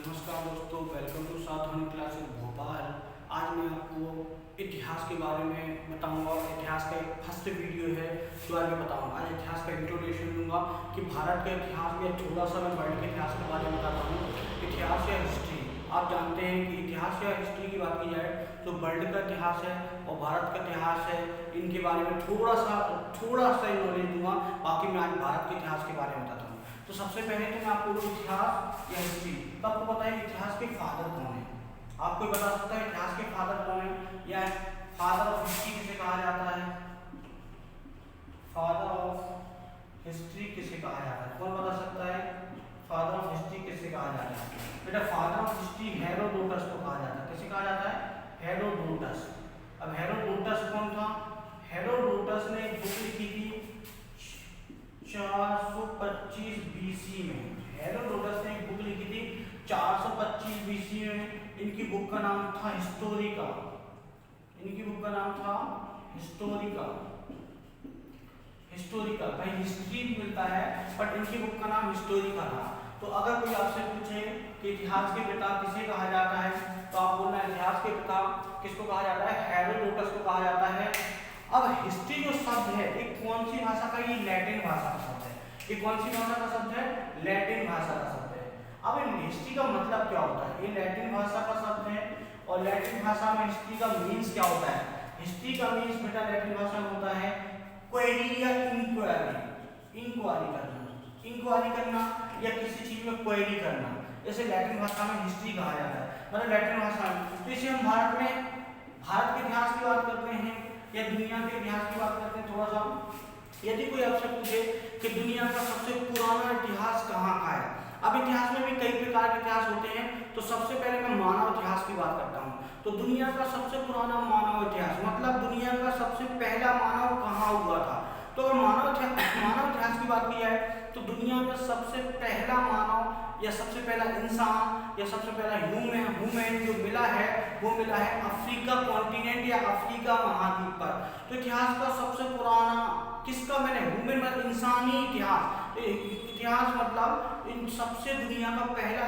नमस्कार दोस्तों, welcome to सावधानी क्लासेस भोपाल। आज मैं आपको इतिहास के बारे में बताऊंगा। इतिहास का एक फर्स्ट वीडियो है जो आज मैं बताऊंगा। आज इतिहास का इंट्रोडक्शन दूंगा कि भारत के इतिहास में थोड़ा सा मैं वर्ल्ड के इतिहास के बारे में बताता हूँ। इतिहास या हिस्ट्री, आप जानते हैं कि इतिहास या हिस्ट्री की बात की जाए तो वर्ल्ड का इतिहास है और भारत का इतिहास है, इनके बारे में थोड़ा सा नॉलेज दूंगा। बाकी मैं आज भारत के इतिहास के बारे में बताता हूँ। तो सबसे पहले तो मैं आपको इतिहास या हिस्ट्री, तो आपको पता है इतिहास के फादर कौन है? आपको बता सकता है इतिहास के फादर कौन है या फादर ऑफ हिस्ट्री किसे कहा जाता है? फादर ऑफ हिस्ट्री किसे कहा जाता है? कौन बता सकता है फादर ऑफ हिस्ट्री किसे कहा जाता है? बेटा फादर ऑफ हिस्ट्री हेरोडोटस को कहा जाता है। किसे कहा जाता है? हेरोडोटस। अब हेरोडोटस कौन था? हेरोडोटस ने एक बुक लिखी थी 425 बीसी में। हेरोडोटस ने एक बुक लिखी थी 425 बीसी में। इनकी बुक का नाम था हिस्टोरिका। इनकी बुक का नाम था हिस्टोरिका। हिस्टोरिका कहीं हिस्ट्री भी मिलता है बट इनकी बुक का नाम हिस्टोरिका था। तो अगर कोई आपसे पूछे कि इतिहास के पिता किसे कहा जाता है तो आप बोलना इतिहास के पिता किसको कहा जाता है? हेरोडोटस को कहा जाता है। अब हिस्ट्री जो शब्द है ये कौन सी भाषा का? ये लैटिन भाषा का शब्द है। ये कौन सी भाषा का शब्द है? लैटिन भाषा का शब्द है। अब हिस्ट्री का मतलब क्या होता है? ये लैटिन भाषा का शब्द है और लैटिन भाषा में हिस्ट्री का मीन्स क्या होता है? हिस्ट्री का मीन्स बेटा लैटिन भाषा में होता है क्वेरी या इंक्वायरी। इंक्वायरी करना, इंक्वायरी करना या किसी चीज में क्वेरी करना, जैसे लैटिन भाषा में हिस्ट्री कहा जाता है। मतलब लैटिन भाषा में, तो इसे हम भारत के इतिहास की बात करते हैं या दुनिया के इतिहास की बात करते हैं। थोड़ा सा यदि कोई आपसे पूछे कि दुनिया का सबसे पुराना इतिहास कहाँ का है? अब इतिहास में भी कई प्रकार के इतिहास होते हैं, तो सबसे पहले मैं मानव इतिहास की बात करता हूँ। तो दुनिया का सबसे पुराना मानव इतिहास मतलब दुनिया का सबसे पहला मानव कहाँ हुआ था? तो अगर मानव इतिहास की बात की जाए तो दुनिया में सबसे पहला मानव या सबसे पहला इंसान या सबसे पहला ह्यूमन जो मिला है वो मिला है अफ्रीका कॉन्टिनेंट या अफ्रीका महाद्वीप पर। तो इतिहास का सबसे पुराना किसका? मैंने ह्यूमन मतलब इंसानी इतिहास। तो इतिहास मतलब इन सबसे दुनिया का पहला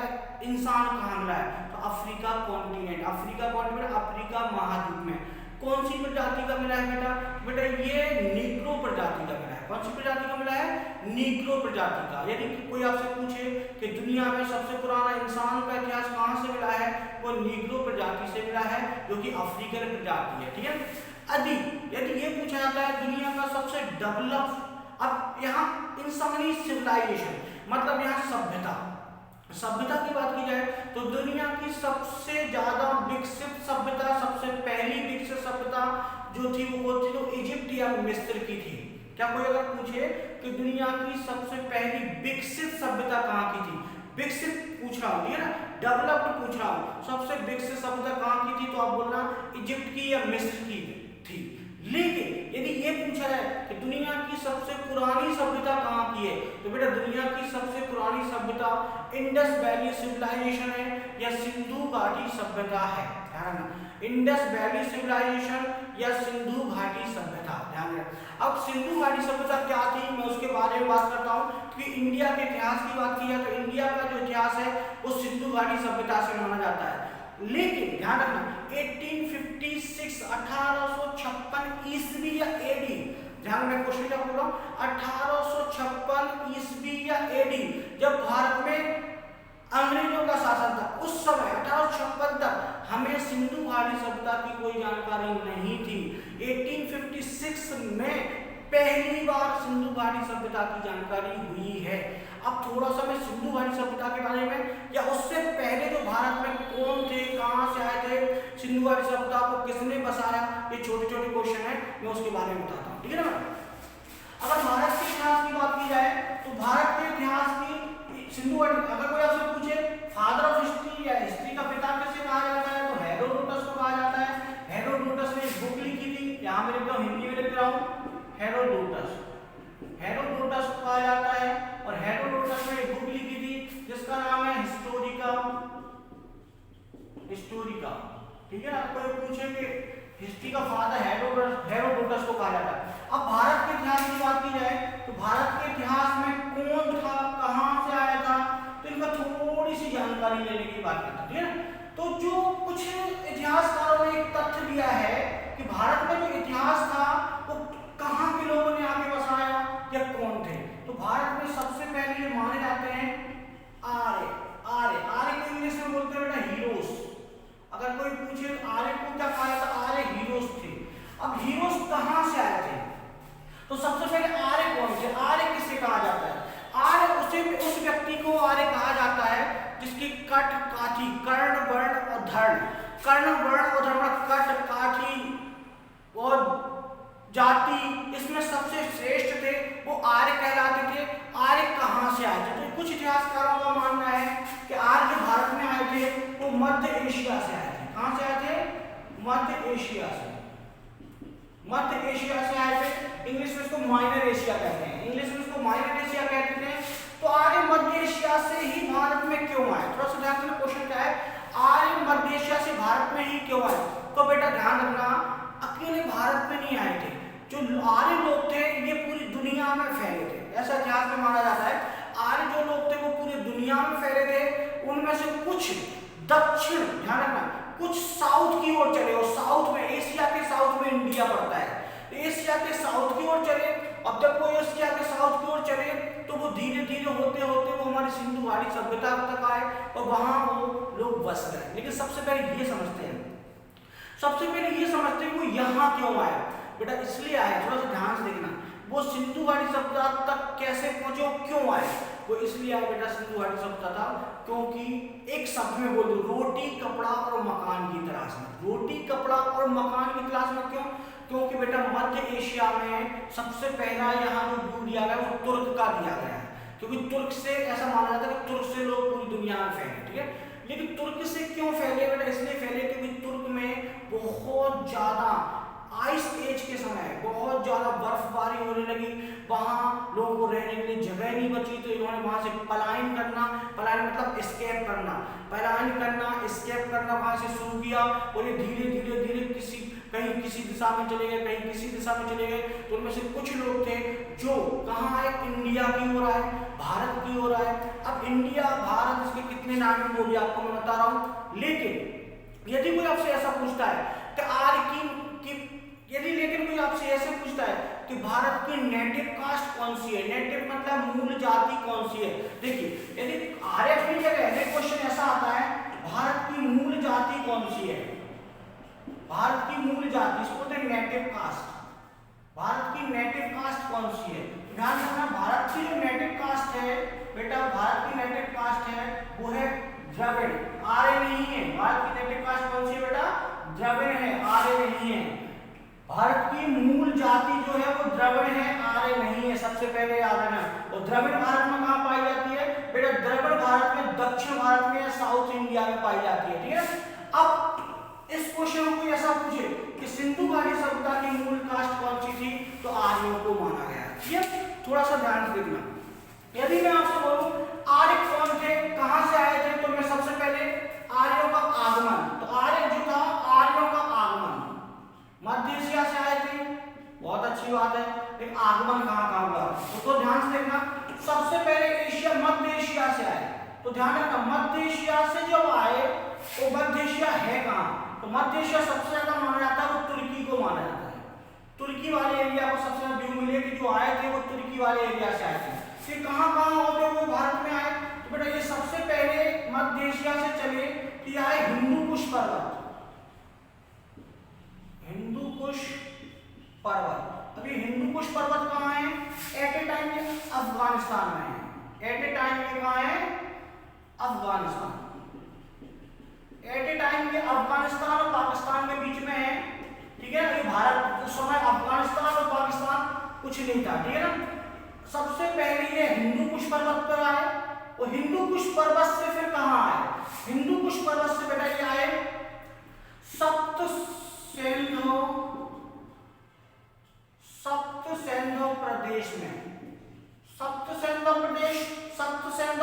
इंसान कहाँ मिला है? तो अफ्रीका कॉन्टिनेंट। अफ्रीका महाद्वीप में कौन सी प्रजाति का मिला है बेटा? ये नीग्रो प्रजाति का मिला है। कौन सी प्रजाति का मिला है? नीग्रो प्रजाति का। यदि कोई आपसे पूछे कि दुनिया में सबसे पुराना इंसान का इतिहास कहाँ से मिला है, वो नीग्रो प्रजाति से मिला है जो कि अफ्रीकन प्रजाति है। ठीक है। यदि ये पूछा जाता है दुनिया का सबसे डेवलप, अब यहाँ इंसानी सिविलाइजेशन मतलब यहाँ सभ्यता की बात की जाए तो दुनिया की सबसे ज्यादा विकसित सभ्यता, सबसे पहली विकसित सभ्यता जो थी वो थी तो इजिप्ट या मिस्र की थी। क्या कोई अगर पूछे कि दुनिया की सबसे पहली विकसित सभ्यता कहाँ की थी? विकसित पूछ रहा हूँ, ठीक है ना, डेवलप्ड पूछ रहा हूँ। सबसे विकसित सभ्यता कहाँ की थी तो आप बोलना इजिप्ट की या मिस्र की थी। लेकिन यदि ये पूछा जाए कि दुनिया की सबसे पुरानी सभ्यता कहाँ की है तो बेटा दुनिया की सबसे पुरानी सभ्यता इंडस वैली सिविलाइजेशन है या सिंधु घाटी सभ्यता है। ध्यान रखना, इंडस वैली सिविलाइजेशन या सिंधु घाटी सभ्यता। ध्यान रखना। अब सिंधु घाटी सभ्यता क्या थी मैं उसके बारे में बात करता हूँ कि इंडिया के इतिहास की बात की जाए तो इंडिया का जो इतिहास है वो सिंधु घाटी सभ्यता से माना जाता है। लेकिन ध्यान रखना 1856 1856 ईस्वी या एडी, ध्यान में क्वेश्चन क्या बोल रहा हूँ, 1856 ईस्वी या एडी जब भारत में अंग्रेजों का शासन था उस समय 1856 तक हमें सिंधु घाटी सभ्यता की कोई जानकारी नहीं थी। 1856 में पहली बार सिंधु घाटी सभ्यता की जानकारी हुई है। अब थोड़ा सा मैं सिंधु घाटी सभ्यता के बारे में या उससे पहले जो भारत में कौन थे, कहां से आए थे, सिंधु घाटी सभ्यता को किसने बसाया, ये छोटे छोटे क्वेश्चन है, मैं उसके बारे में बताता हूँ। ठीक है ना। अगर भारत के इतिहास की बात की जाए तो भारत के इतिहास की सिंधु घाटी, अगर कोई आपसे पूछे फादर ऑफ हिस्ट्री या हिस्ट्री का पिता किसे कहा जाता है तो हेरोडोटस को कहा जाता है। हेरोडोटस ने एक बुक लिखी थी, यहाँ मैं लिख रहा हूँ, हिंदी में लिख रहा हूँ, हेरोडोटस को कहा जाता है। और हेरोडोटस ने एक बुक लिखी थी जिसका नाम है हिस्टोरिका। ठीक है ना। कोई पूछे कि हिस्ट्री का फादर हेरोडोटस को कहा जाता है। अब भारत के इतिहास की बात की जाए तो भारत के इतिहास में कौन था, कहां से आया था, तो इनका थोड़ी सी जानकारी लेने की भारत में जो इतिहास था वो कहाँ के लोगों ने आके बसाया या कौन थे? तो भारत में सबसे पहले ये माने जाते हैं आर्य। आर्य आर्य को इंग्लिश में बोलते हैं बेटा हीरोस। अगर कोई पूछे आर्य को क्या कहा जाता? आर्य हीरोस थे। अब हीरोस कहाँ से आए थे? तो सबसे पहले आर्य कौन थे? आर्य किसे कहा जाता है? आर्य उस व्यक्ति को आर्य कहा जाता है जिसकी कट काठी कर्ण वर्ण और धर्ण, कर्ण वर्ण और धर्ण, कट काठी और जाति इसमें सबसे श्रेष्ठ थे, वो आर्य कहलाते थे। आर्य कहाँ से आए थे? तो कुछ इतिहासकारों का मानना है कि आर्य जो भारत में आए थे वो मध्य एशिया से आए थे। कहाँ से आए थे? मध्य एशिया से। मध्य एशिया से आए थे। इंग्लिश में इसको माइनर एशिया कहते हैं। इंग्लिश में इसको माइनर एशिया कहते थे। तो आर्य मध्य एशिया से ही भारत में क्यों आए? थोड़ा सा ध्यान देना, क्वेश्चन क्या है? आर्य मध्य एशिया से भारत में ही क्यों आए? तो बेटा ध्यान रखना, अकेले भारत में नहीं आए थे। जो आर्य लोग थे ये पूरी दुनिया में फैले थे, ऐसा इतिहास में माना जाता है। आर्य जो लोग थे वो पूरी दुनिया में फैले थे। उनमें से कुछ दक्षिण, ध्यान रखना, कुछ साउथ की ओर चले। और साउथ में, एशिया के साउथ में इंडिया पड़ता है, एशिया के साउथ की ओर चले। अब जब वो एशिया के साउथ की ओर चले तो वो धीरे धीरे होते होते वो हमारी सिंधु घाटी सभ्यता तक आए और वहां वो लोग बस गए। लेकिन सबसे पहले ये समझते हैं, सबसे पहले ये समझते हैं वो यहाँ क्यों आए? बेटा इसलिए आए, थोड़ा सा ध्यान से देखना, वो सिंधु घाटी सभ्यता तक कैसे पहुंचे, क्यों आए? वो इसलिए आए बेटा सिंधु घाटी सभ्यता क्योंकि एक शब्द में बोल दो, रोटी कपड़ा और मकान की तलाश में। रोटी कपड़ा और मकान की तलाश में क्यों? क्योंकि बेटा मध्य एशिया में सबसे पहला यहाँ जो व्यू दिया गया वो तुर्क का दिया गया है। क्योंकि तुर्क से ऐसा माना जाता है कि तुर्क से लोग पूरी दुनिया में फैले, ठीक है। लेकिन तुर्क से क्यों फैले बेटा? इसलिए फैले क्योंकि तुर्क में बहुत ज्यादा आइस एज के समय बहुत ज्यादा बर्फबारी होने लगी, वहां लोगों को रहने के लिए जगह नहीं बची, तो इन्होंने वहां से पलायन करना, पलायन मतलब एस्केप करना, पलायन करना, एस्केप करना वहां से शुरू किया। और ये धीरे धीरे धीरे कहीं किसी दिशा में चले गए, कहीं किसी दिशा में चले गए। तो उनमें से कुछ लोग थे जो कहाँ आए? इंडिया की ओर आए, भारत की ओर आए। अब इंडिया भारत इसके कितने नाम बोलिए आपको मैं बता रहा हूँ। लेकिन यदि कोई आपसे ऐसा पूछता है कि आर्य की लेकिन कोई आपसे ऐसे पूछता है कि भारत की नेटिव कास्ट कौन सी है? नेटिव मतलब मूल जाति कौन सी है? देखिए यदि आर्य अपनी जगह है, क्वेश्चन ऐसा आता है भारत की मूल जाति कौन सी है? भारत की मूल जाति, इसको बोलते हैं नेटिव कास्ट। भारत की नेटिव कास्ट कौन सी है? ध्यान रखना, भारत की जो नेटिव कास्ट है बेटा, भारत की नेटिव कास्ट है वो है द्रविड़, आर्य नहीं है। भारत की नेटिव कास्ट कौन सी है बेटा? द्रविड़ है, आर्य नहीं है। भारत की मूल जाति जो है वो द्रविड़ है, आर्य नहीं है, सबसे पहले याद रखना। और द्रविड़ भारत में कहाँ पाई जाती है बेटा? द्रविड़ भारत में दक्षिण भारत में या साउथ इंडिया में पाई जाती है, ठीक है। अब इस क्वेश्चन को ऐसा पूछे कि सिंधु घाटी सभ्यता की मूल कास्ट कौन सी थी, तो आर्यों को माना गया, ठीक है। थोड़ा सा ध्यान से देखना, यदि मैं आपसे बोलूं आर्य कौन थे, कहां से आए थे, तो मैं सबसे पहले आर्यों का आगमन, तो आर्य जो था, आर्यों का आगमन मध्य एशिया से आए थे, बहुत अच्छी बात है। लेकिन आगमन कहां हुआ तो ध्यान से देखना। सबसे पहले एशिया, मध्य एशिया से आए, तो ध्यान रखना मध्य एशिया से जब आए तो मध्य एशिया है कहां? तो मध्य एशिया सबसे ज्यादा माना जाता है वो तुर्की को माना जाता है। तुर्की वाले एरिया को सबसे ज्यादा व्यू मिले कि जो आए थे वो तुर्की वाले एरिया से आए थे। फिर कहां होते हुए भारत में आए? तो बेटा ये सबसे पहले मध्य एशिया से चले कि आए हिंदू कुश पर्वत, हिंदू कुश पर्वत। अभी हिंदू कुश पर्वत कहाँ है? एट ए टाइम ये अफगानिस्तान में है। एट ए टाइम ये कहाँ है? अफगानिस्तान। एट ए टाइम ये अफगानिस्तान और पाकिस्तान के बीच में है, ठीक है। अभी भारत उस समय अफगानिस्तान और पाकिस्तान कुछ नहीं था, ठीक है ना। सबसे पहले ये हिंदू कुश पर्वत पर आए और हिंदू कुश पर्वत से फिर कहाँ आए? हिंदू कुश पर्वत से बेटा ये आए सप्तसेंधो प्रदेश में। सप्तसेंधो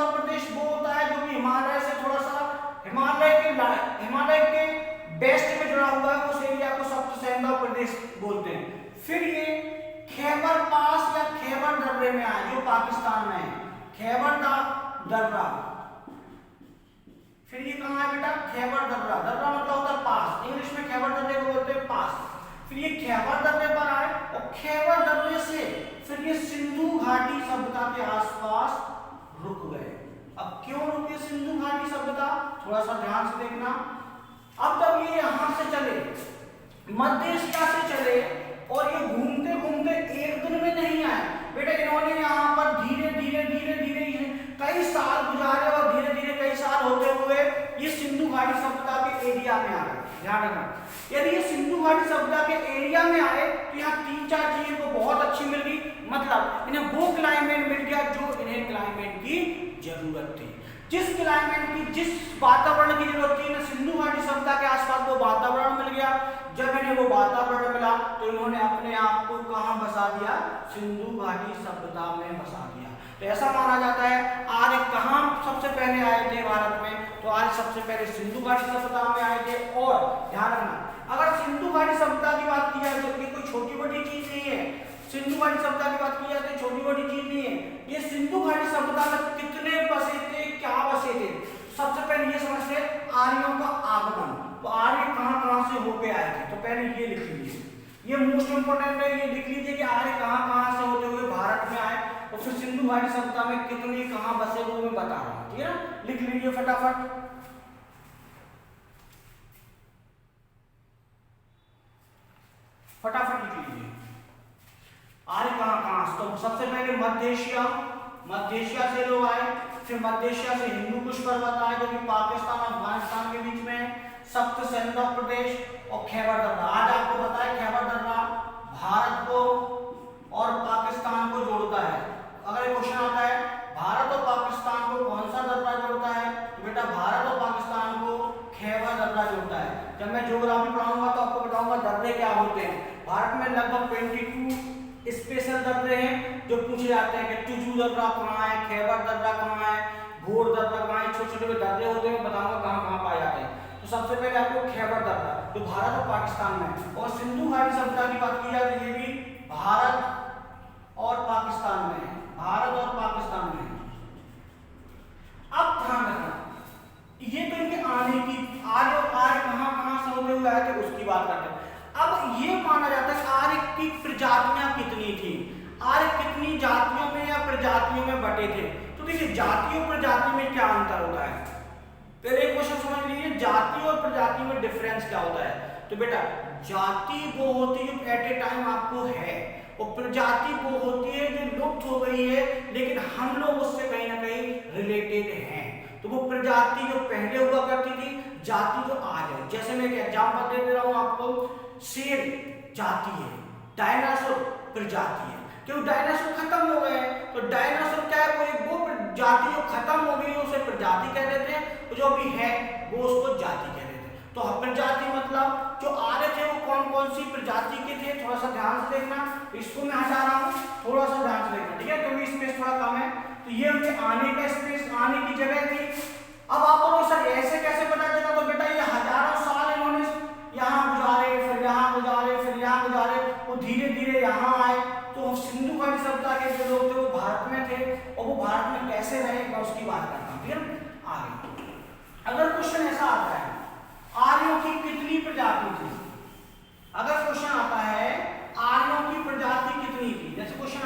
प्रदेश वो होता है जो कि हिमालय से थोड़ा सा, हिमालय के वेस्ट में जुड़ा हुआ है, उस एरिया को सप्तसेंधो प्रदेश बोलते हैं। फिर ये खैबर पास या खैबर दर्रे में आए जो पाकिस्तान में है, खैबर दर्रा। फिर ये कहाँ है बेटा? खैबर दर्रा, दर्रा मतलब होता है पास, इंग्लिश में खैबर दर्रे को बोलते हैं पास। फिर ये खैबर दर्रे पर आए और खैबर दर्रे से फिर ये सिंधु घाटी सभ्यता के आसपास रुक गए। अब क्यों रुके सिंधु घाटी सभ्यता, थोड़ा सा ध्यान से देखना। अब जब ये यहां से चले, मध्य एशिया से चले और ये घूमते घूमते एक दिन में नहीं आए बेटा, इन्होंने यहाँ पर धीरे धीरे धीरे धीरे कई साल गुजारे और धीरे धीरे कई साल होते हुए ये सिंधु घाटी सभ्यता के एरिया में आ गए। ध्यान रखना, यदि ये सिंधु घाटी सभ्यता के एरिया में आए तो यहाँ 3-4 चीजें को बहुत अच्छी मिल गई, मतलब इन्हें वो क्लाइमेट मिल गया जो इन्हें क्लाइमेट की जरूरत थी। जिस क्लाइमेट की, जिस वातावरण की जरूरत थी इन्हें सिंधु घाटी सभ्यता के आसपास वो वातावरण मिल गया। जब इन्हें वो वातावरण मिला तो इन्होंने अपने आप को कहां बसा दिया, सिंधु घाटी सभ्यता में बसा दिया। तो ऐसा माना जाता है आर्य कहां सबसे पहले आए थे भारत में, तो आर्य सबसे पहले सिंधु घाटी सभ्यता में आए थे। और ध्यान रखना, अगर सिंधु घाटी सभ्यता की बात की जाए तो ये कोई छोटी बड़ी चीज नहीं है। सिंधु घाटी सभ्यता की बात की जाए तो छोटी बड़ी चीज नहीं है। ये सिंधु घाटी सभ्यता में कितने बसे थे, क्या बसे थे, सबसे पहले ये समझते आर्यों का आगमन। तो आर्य कहां से होके आए थे, तो पहले ये लिख लीजिए, ये मोस्ट इंपोर्टेंट है, ये लिख लीजिए कि आर्य कहां से होते हुए भारत में आए और फिर सिंधु घाटी सभ्यता में कितने कहां बसे वो मैं बता रहा हूं, ठीक है ना। लिख लीजिए फटाफट, फटाफट लिख लीजिए आर्य कहां। तो सबसे पहले मध्य एशिया से लोग आए, फिर मध्य एशिया से हिंदू कुश पर्वत आए जो कि पाकिस्तान और अफगानिस्तान के बीच में है, सप्त सेंद्र प्रदेश और खैबर दर्रा। आज आपको पता है खैबर दर्रा भारत को और पाकिस्तान को जोड़ता है। अगर एक क्वेश्चन आता है भारत और पाकिस्तान को कौन सा दर्रा जोड़ता है, तो बेटा भारत और पाकिस्तान को खैबर दर्रा जोड़ता है। जब मैं ज्योग्राफी पढ़ाऊंगा तो आपको बताऊंगा दर्रे क्या होते हैं। भारत में लगभग 22 स्पेशल दर्रे हैं जो पूछे जाते हैं कि टुजू दर्रा कहाँ है, खैबर दर्रा कहाँ है, घोर दर्रा कहाँ है। छोटे छोटे दर्रे होते हैं, बताऊंगा कहाँ कहाँ पाए जाते हैं। तो सबसे पहले आपको खैबर दर्रा जो भारत और पाकिस्तान में, और सिंधु घाटी सभ्यता की बात की जाए तो ये भी भारत और पाकिस्तान में है, भारत और पाकिस्तान में है। अब ध्यान रखना, ये तो इनके आने की, आर्य कहां से होते हुए आए थे उसकी बात करते हैं। अब ये माना जाता है आर्य की प्रजातियां कितनी थी, आर्य कितनी जातियों में या प्रजातियों में बटे थे। तो देखिए जाति और प्रजाति में क्या अंतर होता है, पहले एक क्वेश्चन समझ लीजिए, जाति और प्रजाति में डिफरेंस क्या होता है। तो बेटा जाति वो होती है एट ए टाइम आपको है, और प्रजाति वो होती है जो लुप्त हो गई है लेकिन हम लोग उससे कहीं ना कहीं रिलेटेड हैं। तो वो प्रजाति जो पहले हुआ करती थी, जाति जो आज है। जैसे मैं एक एग्जांपल दे रहा हूं आपको, शेर जाति है, डायनासोर प्रजाति है। क्यों, डायनासोर खत्म हो गए, तो डायनासोर क्या है, कोई वो जाति जो खत्म हो गई उसे प्रजाति कह देते हैं, जो भी है वो उसको जाति कह देते हैं। तो प्रजाति मतलब जो आर्य थे वो कौन कौन सी प्रजाति के थे, थोड़ा सा ध्यान से देखना। इसको मैं हटा रहा हूँ, थोड़ा सा ध्यान से देखना, ठीक है, क्योंकि स्पेस थोड़ा कम है। तो ये उनके आने का स्पेस, आने की जगह थी। अब आप बोलो सर ऐसे कैसे पता चला, तो बेटा ये हजारों साल इन्होंने यहाँ गुजारे, फिर यहाँ गुजारे, फिर यहाँ गुजारे, वो धीरे धीरे यहाँ आए। तो सिंधु घाटी सभ्यता के जो लोग थे वो भारत में थे, और वो भारत में कैसे रहे मैं उसकी बात करता हूँ, ठीक है। आगे अगर क्वेश्चन ऐसा आता है आर्यों की कितनी प्रजाति थी, अगर क्वेश्चन आता है आर्यों की प्रजाति कितनी थी, जैसे क्वेश्चन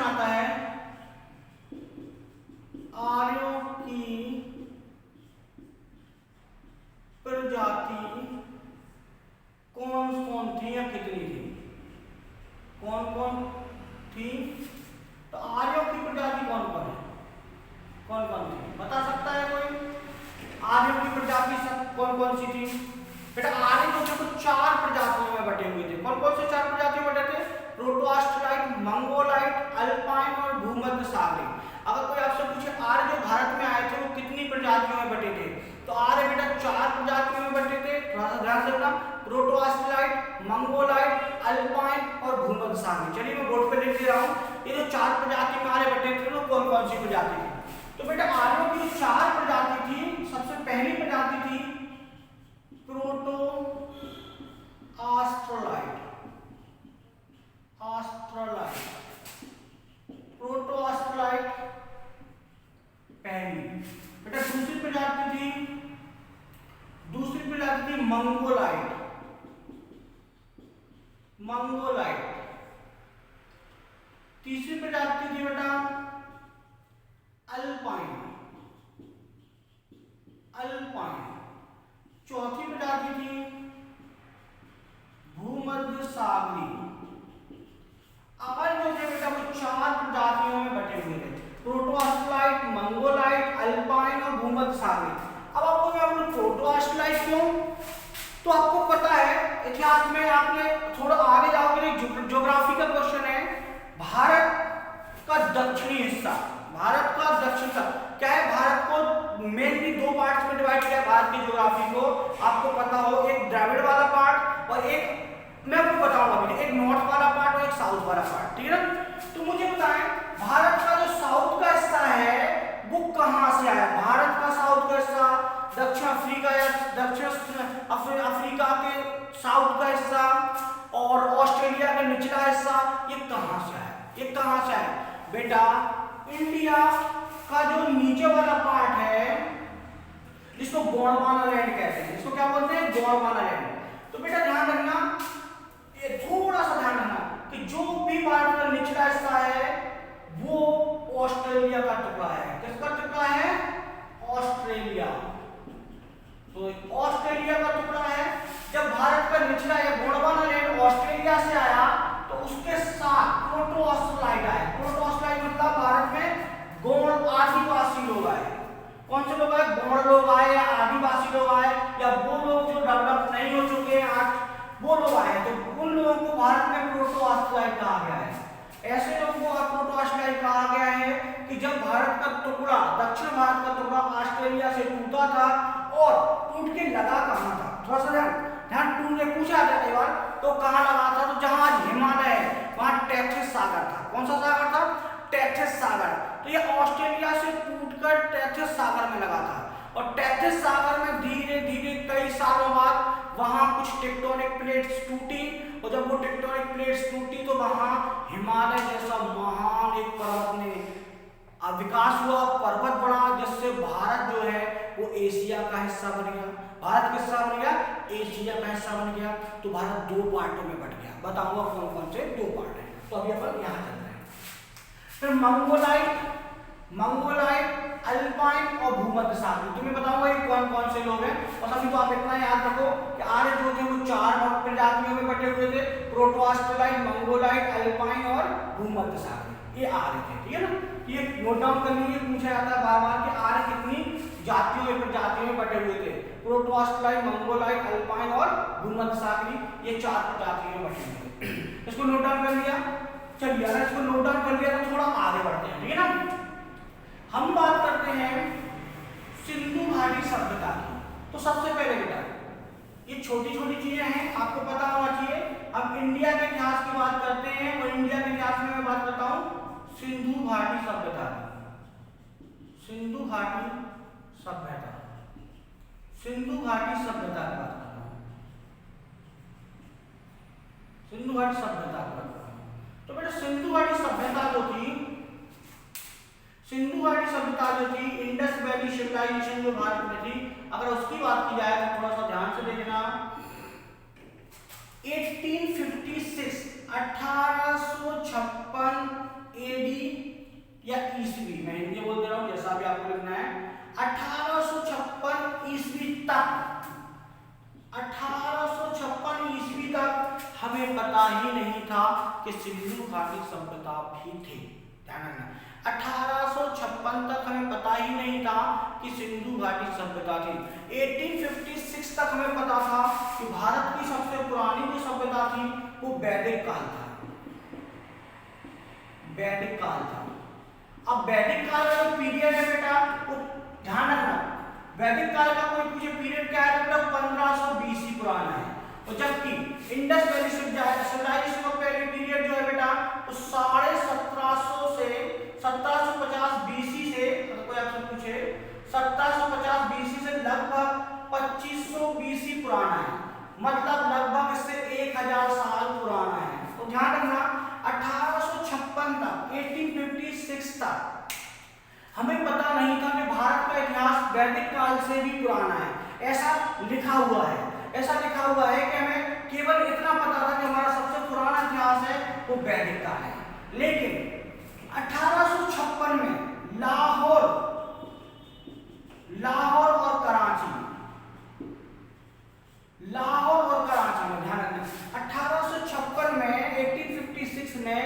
आता है आर्यों की प्रजाति कौन कौन थी या कितनी थी, कौन कौन थी। तो आर्यों की प्रजाति कौन कौन है, कौन कौन थी, बता सकता है कोई। आर्यों की प्रजाति सब कौन कौन सी थी बेटा, आर्य जो थे 4 प्रजातियों में बटे हुए थे। कौन कौन से 4 प्रजातियों में बटे थे, प्रोटोस्टलाइट, मंगोलाइट, अल्पाइन और भूमध्य सागरी। अगर कोई आपसे पूछे आर्य जो भारत में आए थे वो कितनी प्रजातियों में बटे थे, तो आर्य बेटा 4 प्रजातियों में बटे थे। थोड़ा सा ध्यान से रखना, प्रोटोस्टलाइट, मंगोलाइट, अल्पाइन और भूमध्य सागरी। चलिए मैं बोर्ड पे लिख दे रहा हूँ, ये जो 4 प्रजाति में आर्य बटे थे वो कौन कौन सी प्रजाति थी। तो बेटा आर्यों की 4 प्रजाति थी। सबसे पहली प्रजाति थी प्रोटो ऑस्ट्रोलाइट, प्रोटो ऑस्ट्रोलाइट पहली बेटा। दूसरी प्रजाति थी मंगोलाइट, इतिहास में आपने थोड़ा आगे जाओगे, ज्योग्राफी का क्वेश्चन है, भारत का दक्षिणी हिस्सा, भारत का दक्षिण का क्या है, भारत को मेनली दो पार्ट्स में डिवाइड किया भारत की ज्योग्राफी को, आपको पता हो, एक द्रविड़ वाला पार्ट और एक मैं आपको बताऊंगा अभी, एक नॉर्थ वाला पार्ट और एक साउथ वाला पार्ट, ठीक है ना। तो मुझे बताएं भारत का जो साउथ का हिस्सा है वो कहां से आया, भारत का साउथ का हिस्सा, दक्षिण अफ्रीका या दक्षिण अफ्रीका के साउथ का हिस्सा और ऑस्ट्रेलिया का निचला हिस्सा, ये कहां से आया, ये कहां से आया बेटा, इंडिया का जो नीचे वाला पार्ट है जिसको गोंडवाना लैंड कहते हैं, इसको क्या बोलते हैं, गोंडवाना लैंड। तो बेटा ध्यान रखना, ये थोड़ा सा ध्यान रखना कि जो भी भारत का निचला हिस्सा है वो ऑस्ट्रेलिया का टुकड़ा है, किसका टुकड़ा है, ऑस्ट्रेलिया। तो ऑस्ट्रेलिया का टुकड़ा है। जब भारत का निचला या गोंडवाना लैंड ऑस्ट्रेलिया से आया तो उसके साथ प्रोटो ऑस्ट्रेलाइट आए, प्रोटो ऑस्ट्रेलाइट मतलब भारत में गोंड आदिवासी लोग आए। कौन से लोग आए, गोंड लोग आए या आदिवासी लोग आए या वो लोग जो डेवलप नहीं हो चुके हैं आज वो लोग आए, तो उन लोगों को भारत में प्रोटो ऑस्ट्रेलाइट कहा गया है। ऐसे लोगों को प्रोटो ऑस्ट्रेलाइट कहा गया है कि जब भारत का टुकड़ा, दक्षिण भारत का टुकड़ा ऑस्ट्रेलिया से टूटा था और टूट के लगा कहां था, थोड़ा सा ध्यान टूट के पूछा जाता है बार, तो कहां लगा था, तो जहां आज हिमालय है वहां टेथिस सागर था। कौन सा सागर था, टेथिस सागर। तो ये ऑस्ट्रेलिया से टूटकर टेथिस सागर में लगा था और टेथिस सागर में धीरे धीरे कई सालों बाद वहां कुछ टेक्टोनिक प्लेट्स टूटी और जब वो टेक्टोनिक प्लेट्स टूटी तो वहां हिमालय जैसा महान एक पर्वत ने विकास हुआ, पर्वत बढ़ा, जिससे भारत जो है वो एशिया का हिस्सा बन गया। भारत किस हिस्सा बन गया, एशिया का हिस्सा बन गया। तो भारत दो पार्टों में बट गया। बताऊंगा कौन कौन से दो पार्ट है। तो अभी अपन यहां चल रहे हैं। फिर मंगोलाइट, अल्पाइन और भूमध्य सागरी, तुम्हें बताऊंगा ये कौन कौन से लोग हैं। और अभी तो आप इतना याद रखो कि आर्य जो थे वो चार प्रजातियों में बटे हुए थे, प्रोटो ऑस्ट्रेलाइट, मंगोलाइट, अल्पाइन और भूमध्य सागरी, ये आर्य थे, ठीक है ना। ये नोट डाउन कर लीजिए, पूछा जाता है बार बार कि आर्य कितनी जातियों या प्रजातियों में बटे हुए थे, प्रोटो ऑस्ट्रेलाइट, मंगोलाइट, अल्पाइन और भूमध्य सागरी, ये चार प्रजातियों में बटे हुए थे। इसको नोट डाउन कर लिया। चलिए अगर इसको नोट डाउन कर लिया तो थोड़ा आगे बढ़ते हैं, ठीक है ना। हम बात करते हैं सिंधु घाटी सभ्यता की। तो सबसे पहले बेटा ये छोटी छोटी चीजें हैं, आपको पता होना चाहिए। अब इंडिया के इतिहास की बात करते हैं और इंडिया के इतिहास में मैं बात करता हूं सिंधु घाटी सभ्यता, सिंधु घाटी सभ्यता, सिंधु घाटी सभ्यता की बात करता हूं, सिंधु घाटी सभ्यता की बात करता हूं। तो बेटा सिंधु घाटी सभ्यता जो थी, सिंधु घाटी सभ्यता जो थी, इंडस वैली सिविलाइजेशन जो भारत में थी, अगर उसकी बात की जाए तो थोड़ा सा ध्यान से देखना। 1856 1856 एडी या ईस्वी, मैं हिंदी बोल दे रहा हूं जैसा भी आपको लिखना है, 1856 ईस्वी तक, 1856 ईस्वी तक हमें पता ही नहीं था कि सिंधु घाटी सभ्यता भी थी। ध्यान रखना 1856 तक हमें पता ही नहीं था कि सिंधु घाटी सभ्यता थी। 1856 तक हमें पता था कि भारत की सबसे पुरानी जो सभ्यता थी वो वैदिक काल था, वैदिक काल था। अब वैदिक काल का जो पीरियड है बेटा वो ध्यान रखना, वैदिक काल का कोई पूछे पीरियड क्या है बेटा, 1500 BC पुराना है। और जबकि इंडस वैली सिविलाइजेशन का पहले पीरियड जो है बेटा वो 1750 से 1750 BC से, अगर कोई आपसे पूछे 1750 BC से लगभग 2500 BC पुराना है, मतलब लगभग इससे 1000 साल पुराना है। तो ध्यान रखना 1856 तक, 1856 तक हमें पता नहीं था कि भारत का इतिहास वैदिक काल से भी पुराना है। ऐसा लिखा हुआ है, ऐसा लिखा हुआ है कि हमें केवल इतना पता था कि हमारा सबसे पुराना इतिहास है वो वैदिक काल है। लेकिन 1856 में लाहौर और कराची, लाहौर और कराची में ध्यान रखना, 1856 में 1856 में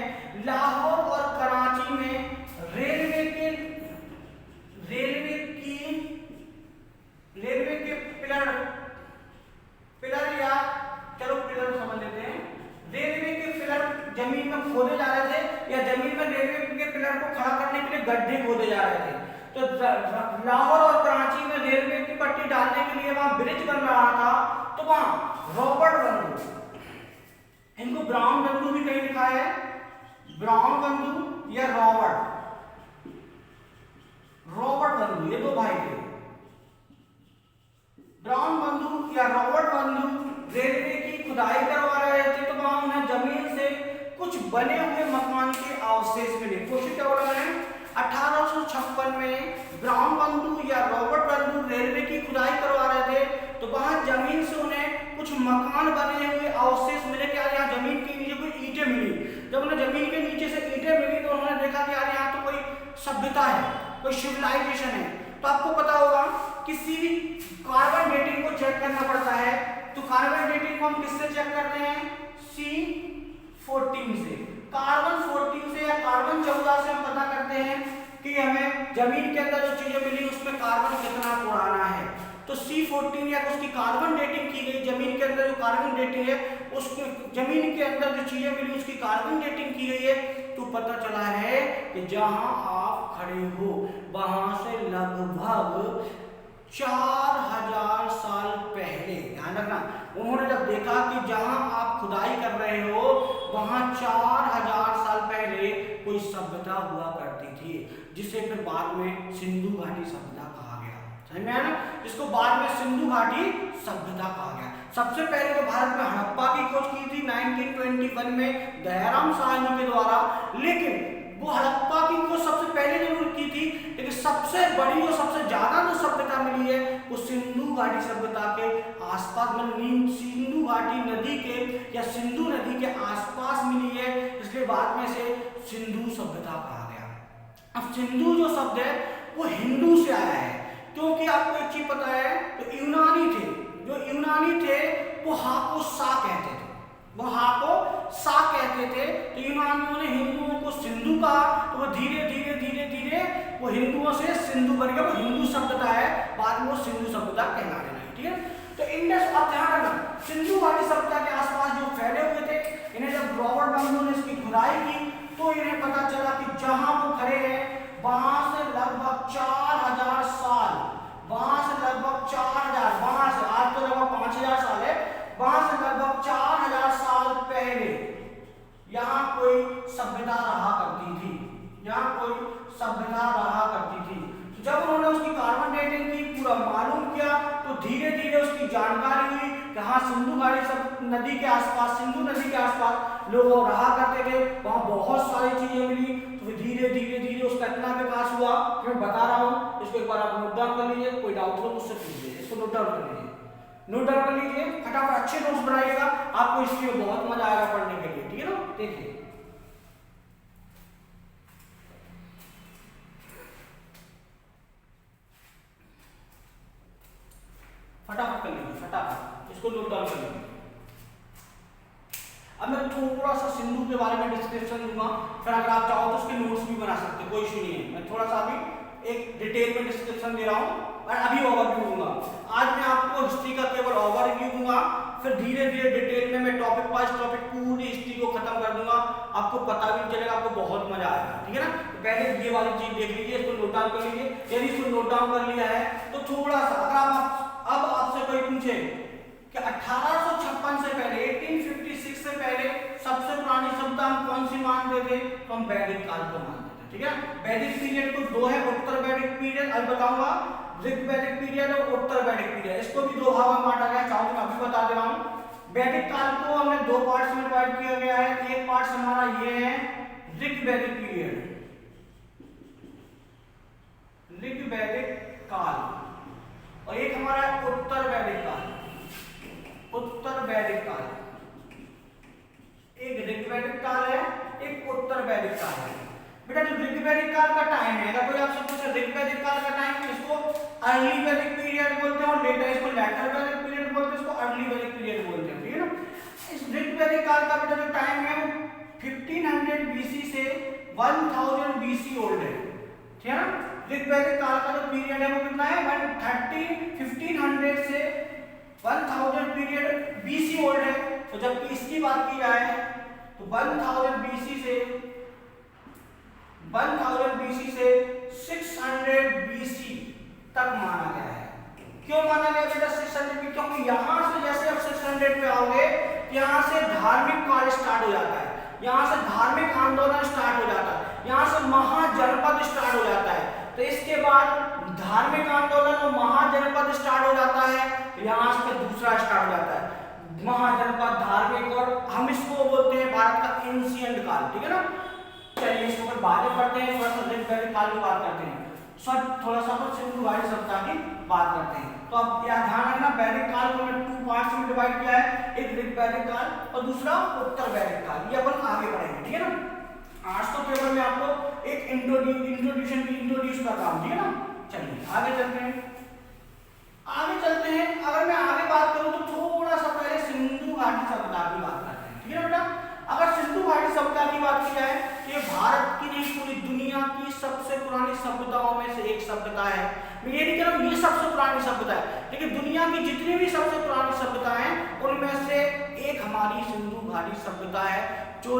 लाहौर और कराची में रेलवे के पिलर या चलो गड्ढे खोदे जा रहे थे। तो लाहौर और कराची में रेलवे की पट्टी डालने के लिए वहां ब्रिज बन रहा था, तो वहां रॉबर्ट बंधु, इनको ब्राउन बंधु भी कहीं लिखा है, ब्राउन बंधु या रॉबर्ट बंधु, ये दो भाई थे। ब्राउन बंधु या रॉबर्ट बंधु रेलवे की खुदाई करवा रहे थे, तो वहां उन्हें जमीन से कुछ बने हुए मकान के अवशेष मिले। क्वेश्चन क्या बोल रहे हैं, 1856 में ब्राउन बंधु या रॉबर्ट बंधु रेलवे की खुदाई करवा रहे थे, तो वहां जमीन से उन्हें कुछ मकान बने हुए अवशेष मिले। क्या यहाँ जमीन के नीचे कोई ईंटें मिली। जब उन्हें जमीन के नीचे से ईंटें मिली तो उन्होंने देखा कि यार यहाँ तो कोई सभ्यता है, कोई सिविलाइजेशन है। तो आपको पता होगा किसी भी कार्बन डेटिंग को चेक करना पड़ता है, तो कार्बन डेटिंग को हम किससे चेक करते हैं, C14 से। कार्बन 14 से या कार्बन 14 से हम पता करते हैं कि हमें जमीन के अंदर जो चीजें मिली उसमें कार्बन कितना पुराना है। तो C14 या उसकी कार्बन डेटिंग की गई, जमीन के अंदर जो कार्बन डेटिंग है उसके जमीन के अंदर जो चीजें मिली उसकी कार्बन डेटिंग की गई है। तो पता चला है कि जहां आप खड़े हो वहां से लगभग 4000 साल पहले, ध्यान रखना, उन्होंने जब देखा कि जहां आप खुदाई कर रहे हो वहां 4000 साल पहले कोई सभ्यता हुआ करती थी, जिसे फिर बाद में सिंधु घाटी सभ्यता कहा गया। समझ में आया ना, इसको बाद में सिंधु घाटी सभ्यता कहा गया। सबसे पहले तो भारत में हड़प्पा की खोज की थी 1921 में दयाराम साहनी के द्वारा, लेकिन वो हड़प्पा की खोज सबसे पहले जरूर की थी, लेकिन सबसे बड़ी और सबसे ज्यादा जो सभ्यता मिली है वो सिंधु घाटी सभ्यता के आसपास, मतलब सिंधु घाटी नदी के या सिंधु नदी के आसपास मिली है, इसलिए बाद में से सिंधु सभ्यता कहा गया। अब सिंधु जो शब्द है वो हिंदू से आया है, क्योंकि आपको एक चीज पता है, तो यूनानी थे, जो यूनानी थे वो हा को सा कहते थे, वो हा को सा कहते थे। तो यूनानियों ने हिंदुओं को सिंधु कहा, तो वो धीरे धीरे धीरे धीरे वो हिंदुओं से सिंधु बन गया, वो हिंदू सभ्यता है, बाद में वो सिंधु सभ्यता कहलाने लगी। ठीक है, तो इंडस, और ध्यान रखना सिंधु घाटी सभ्यता के आसपास जो फैले हुए थे, इन्हें जब रॉबर्ट बंधु ने इसकी खुदाई की तो इन्हें पता चला कि जहां वो खड़े हैं वहां से लगभग 4000 साल, वहां से लगभग 4000, वहां से आज तो लगभग 5000 साल है, वहां से लगभग 4000 साल पहले यहाँ कोई सभ्यता रहा करती थी, यहाँ कोई सभ्यता रहा करती थी। तो जब उन्होंने उसकी कार्बन डेटिंग की, पूरा मालूम किया, तो धीरे धीरे उसकी जानकारी हुई कि हाँ सिंधु घाटी नदी के आसपास, सिंधु नदी के आसपास लोग रहा करते थे, वहां बहुत सारी चीजें मिली। तो धीरे धीरे धीरे उसका इतना विकास हुआ कि मैं बता रहा हूँ, इसको एक बार आप नोट डाउन कर लीजिए, कोई डाउट हो मुझसे पूछिए, इसको नोट डाउन कर लीजिए, नोट डाउन कर लीजिए, फटाफट अच्छे नोट्स बनाइएगा, आपको हिस्ट्री में बहुत मजा आएगा पढ़ने के लिए। ठीक है ना, देखिए फटाफट कर लीजिए, फटाफट इसको नोट डाउन कर लीजिए। अब मैं थोड़ा सा सिंधु के बारे में डिस्क्रिप्शन दूंगा, फिर अगर आप चाहो तो उसके नोट्स भी बना सकते हैं, कोई इशू नहीं है। मैं थोड़ा सा अभी एक डिटेल में डिस्क्रिप्शन दे रहा हूँ और अभी ओवरव्यू दूंगा। आज मैं आपको हिस्ट्री का केवल ओवरव्यू दूंगा, फिर धीरे धीरे डिटेल में मैं टॉपिक वाइज टॉपिक पूरी हिस्ट्री को खत्म कर दूंगा, आपको पता भी चलेगा, आपको बहुत मजा आएगा। ठीक है ना, तो पहले ये वाली चीज देख लीजिए, इसको नोट डाउन कर लीजिए। यदि इसको नोट डाउन कर लिया है तो थोड़ा सा अगर आप अब आपसे कोई पूछे कि 1856 से पहले, 1856 से पहले सबसे पुरानी सभ्यता हम कौन सी मानते थे, तो हम वैदिक काल को मानते थे। ठीक है, वैदिक पीरियड को दो है, उत्तर वैदिक पीरियड, अब बताऊंगा ऋग वैदिक पीरियड और उत्तर वैदिक पीरियड, इसको भी दो भागों में बांटा गया, चाहो तो मैं अभी बता दे रहा हूं। वैदिक काल को हमने दो पार्ट्स में डिवाइड किया गया है, एक पार्ट हमारा ये है ऋग वैदिक पीरियड, ऋग वैदिक काल, और एक हमारा उत्तर वैदिक काल, उत्तर वैदिक काल, एक ऋग वैदिक काल है, एक उत्तर वैदिक काल है। बेटा जो ऋग वैदिक काल का टाइम है, अगर कोई आपसे पूछे ऋग वैदिक काल का टाइम, इसको अर्ली वैदिक पीरियड बोलते हैं, और लेटर इसको लेटर वैदिक पीरियड बोलते हैं, इसको अर्ली वैदिक पीरियड बोलते हैं। ठीक है ना, इस ऋग वैदिक काल का बेटा जो टाइम है वो 1500 BC से 1000 BC ओल्ड है। ठीक है ना, ऋग वैदिक काल का जो पीरियड है वो कितना है, 1500 से 1000 पीरियड BC ओल्ड है। तो जबकि इसकी बात की जाए तो 1000 BC से 1000 BC से 600 BC तक माना गया है। क्यों माना गया बेटा 600 BC? क्योंकि यहाँ से जैसे आप 600 पे आओगे, यहाँ से धार्मिक काल स्टार्ट हो जाता है, यहाँ से धार्मिक आंदोलन स्टार्ट हो जाता है, यहाँ से महाजनपद स्टार्ट हो जाता है। तो इसके बाद धार्मिक आंदोलन और महाजनपद स्टार्ट हो जाता है, तो यहाँ से दूसरा स्टार्ट हो जाता है महाजनपद, धार्मिक, और हम इसको बोलते हैं भारत का एंशिएंट काल। ठीक है ना? चलिए इसको फिर बाद में पढ़ते हैं, थोड़ा सा वैदिक काल की बात करते हैं, थोड़ा सा सिंधु घाटी सभ्यता की बात करते हैं। तो अब यह ध्यान रखना, वैदिक काल को हमने 2 पार्ट्स में डिवाइड किया है, एक ऋग वैदिक काल और दूसरा उत्तर वैदिक काल। ये अपन आगे पढ़ेंगे। ठीक है ना? आज तो केवल मैं आपको एक इंट्रोड्यूस कर रहा हूँ। ठीक है ना? चलिए आगे चलते हैं। अगर मैं आगे बात करूं तो थोड़ा सा पहले सिंधु घाटी सभ्यता की बात करते हैं। ठीक है ना बेटा? अगर सिंधु घाटी सभ्यता की बात की जाए, ये भारत की नहीं पूरी दुनिया की सबसे पुरानी सभ्यताओं में से एक सभ्यता है। मैं ये नहीं कह रहा हूं ये सबसे पुरानी सभ्यता है, लेकिन दुनिया की जितनी भी सबसे पुरानी सभ्यता है उनमें से एक हमारी सिंधु घाटी सभ्यता है, जो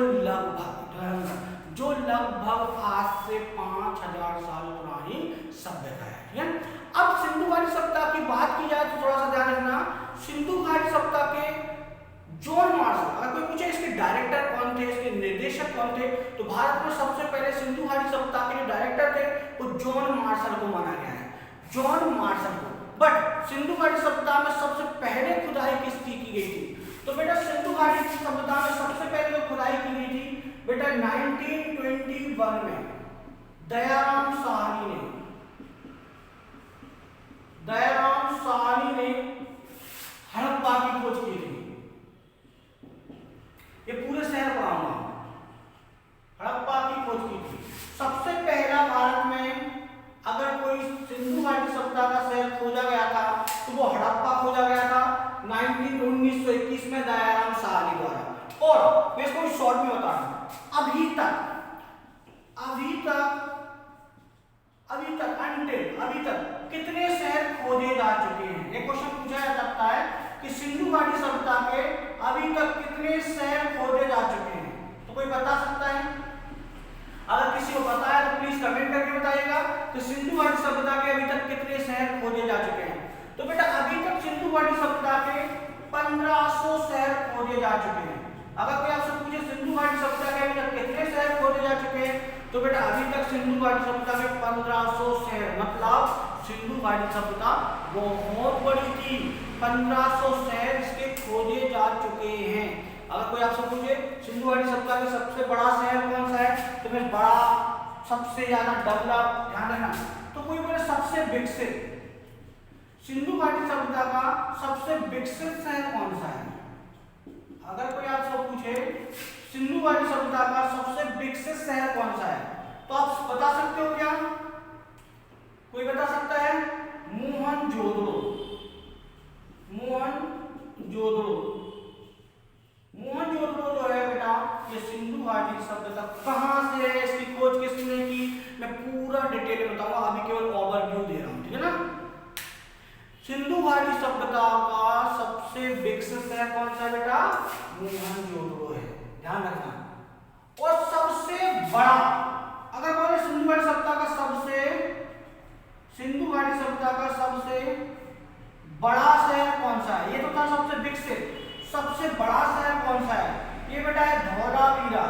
लगभग आज से 5000 साल पुरानी सभ्यता है। ठीक है? अब सिंधु घाटी सभ्यता की बात की जाए तो थोड़ा सा ध्यान रखना, सिंधु घाटी सभ्यता के जॉन मार्शल, अगर कोई पूछे इसके डायरेक्टर कौन थे, इसके निर्देशक कौन थे, तो भारत में सबसे पहले सिंधु घाटी सभ्यता के जो डायरेक्टर थे वो जॉन मार्शल को माना गया है, जॉन मार्शल को। बट सिंधु घाटी सभ्यता में सबसे पहले खुदाई किसकी की गई थी? तो बेटा सिंधु घाटी सभ्यता में सबसे पहले जो खुदाई की गई थी बेटा 1921 में दयाराम साहनी ने हड़प्पा की खोज की थी। ये पूरे शहर पढ़ाऊंगा, हड़प्पा की खोज की थी। सबसे पहला भारत में अगर कोई सिंधु घाटी सभ्यता का शहर खोजा गया था तो वो हड़प्पा खोजा गया था 1921 में दयाराम साहनी द्वारा। और मैं इसको शॉर्ट में बता रहा हूं, अभी तक कितने शहर खोजे जा चुके हैं? ये क्वेश्चन पूछा जा सकता है कि सिंधु घाटी सभ्यता के अभी तक कितने शहर खोजे जा चुके हैं? तो कोई बता सकता है? अगर किसी को पता है तो प्लीज कमेंट करके बताइएगा कि सिंधु घाटी सभ्यता के अभी तक कितने शहर खोजे जा चुके हैं। तो बेटा अभी तक सिंधु घाटी सभ्यता के 1500 शहर खोजे जा चुके हैं। अगर कोई आपसे पूछे सिंधु घाटी सभ्यता के अभी तक कितने शहर खोजे जा चुके हैं, तो बेटा अभी तक सिंधु घाटी सभ्यता के 1500 शहर, मतलब सिंधु घाटी सभ्यता बहुत बड़ी थी, 1500 शहर इसके खोजे जा चुके हैं। अगर कोई आपसे पूछे सिंधु घाटी सभ्यता का सबसे बड़ा शहर कौन सा है, तो मैं बड़ा, सबसे ज्यादा डेवलप, ध्यान रखना। तो कोई बोले सबसे विकसित, सिंधु घाटी सभ्यता का सबसे विकसित शहर कौन सा है? अगर कोई आपसे पूछे सिंधु घाटी सभ्यता का सबसे विकसित शहर कौन सा है, तो आप बता सकते हो क्या? कोई बता सकता है? मोहनजोदड़ो जो है बेटा, ये सिंधु घाटी सभ्यता कहां से है, इसकी खोज किसने की, मैं पूरा डिटेल में बताऊंगा, अभी केवल ओवरव्यू दे रहा हूं। ठीक है ना? सिंधु घाटी सभ्यता का सबसे विकसित शहर कौन सा है बेटा? मोहनजोदड़ो है, ध्यान रखना। और सबसे बड़ा, अगर बोले सिंधु घाटी सभ्यता का सबसे बड़ा शहर कौन सा है, ये तो था सबसे विकसित, सबसे बड़ा शहर कौन सा है? ये बेटा है धौलावीरा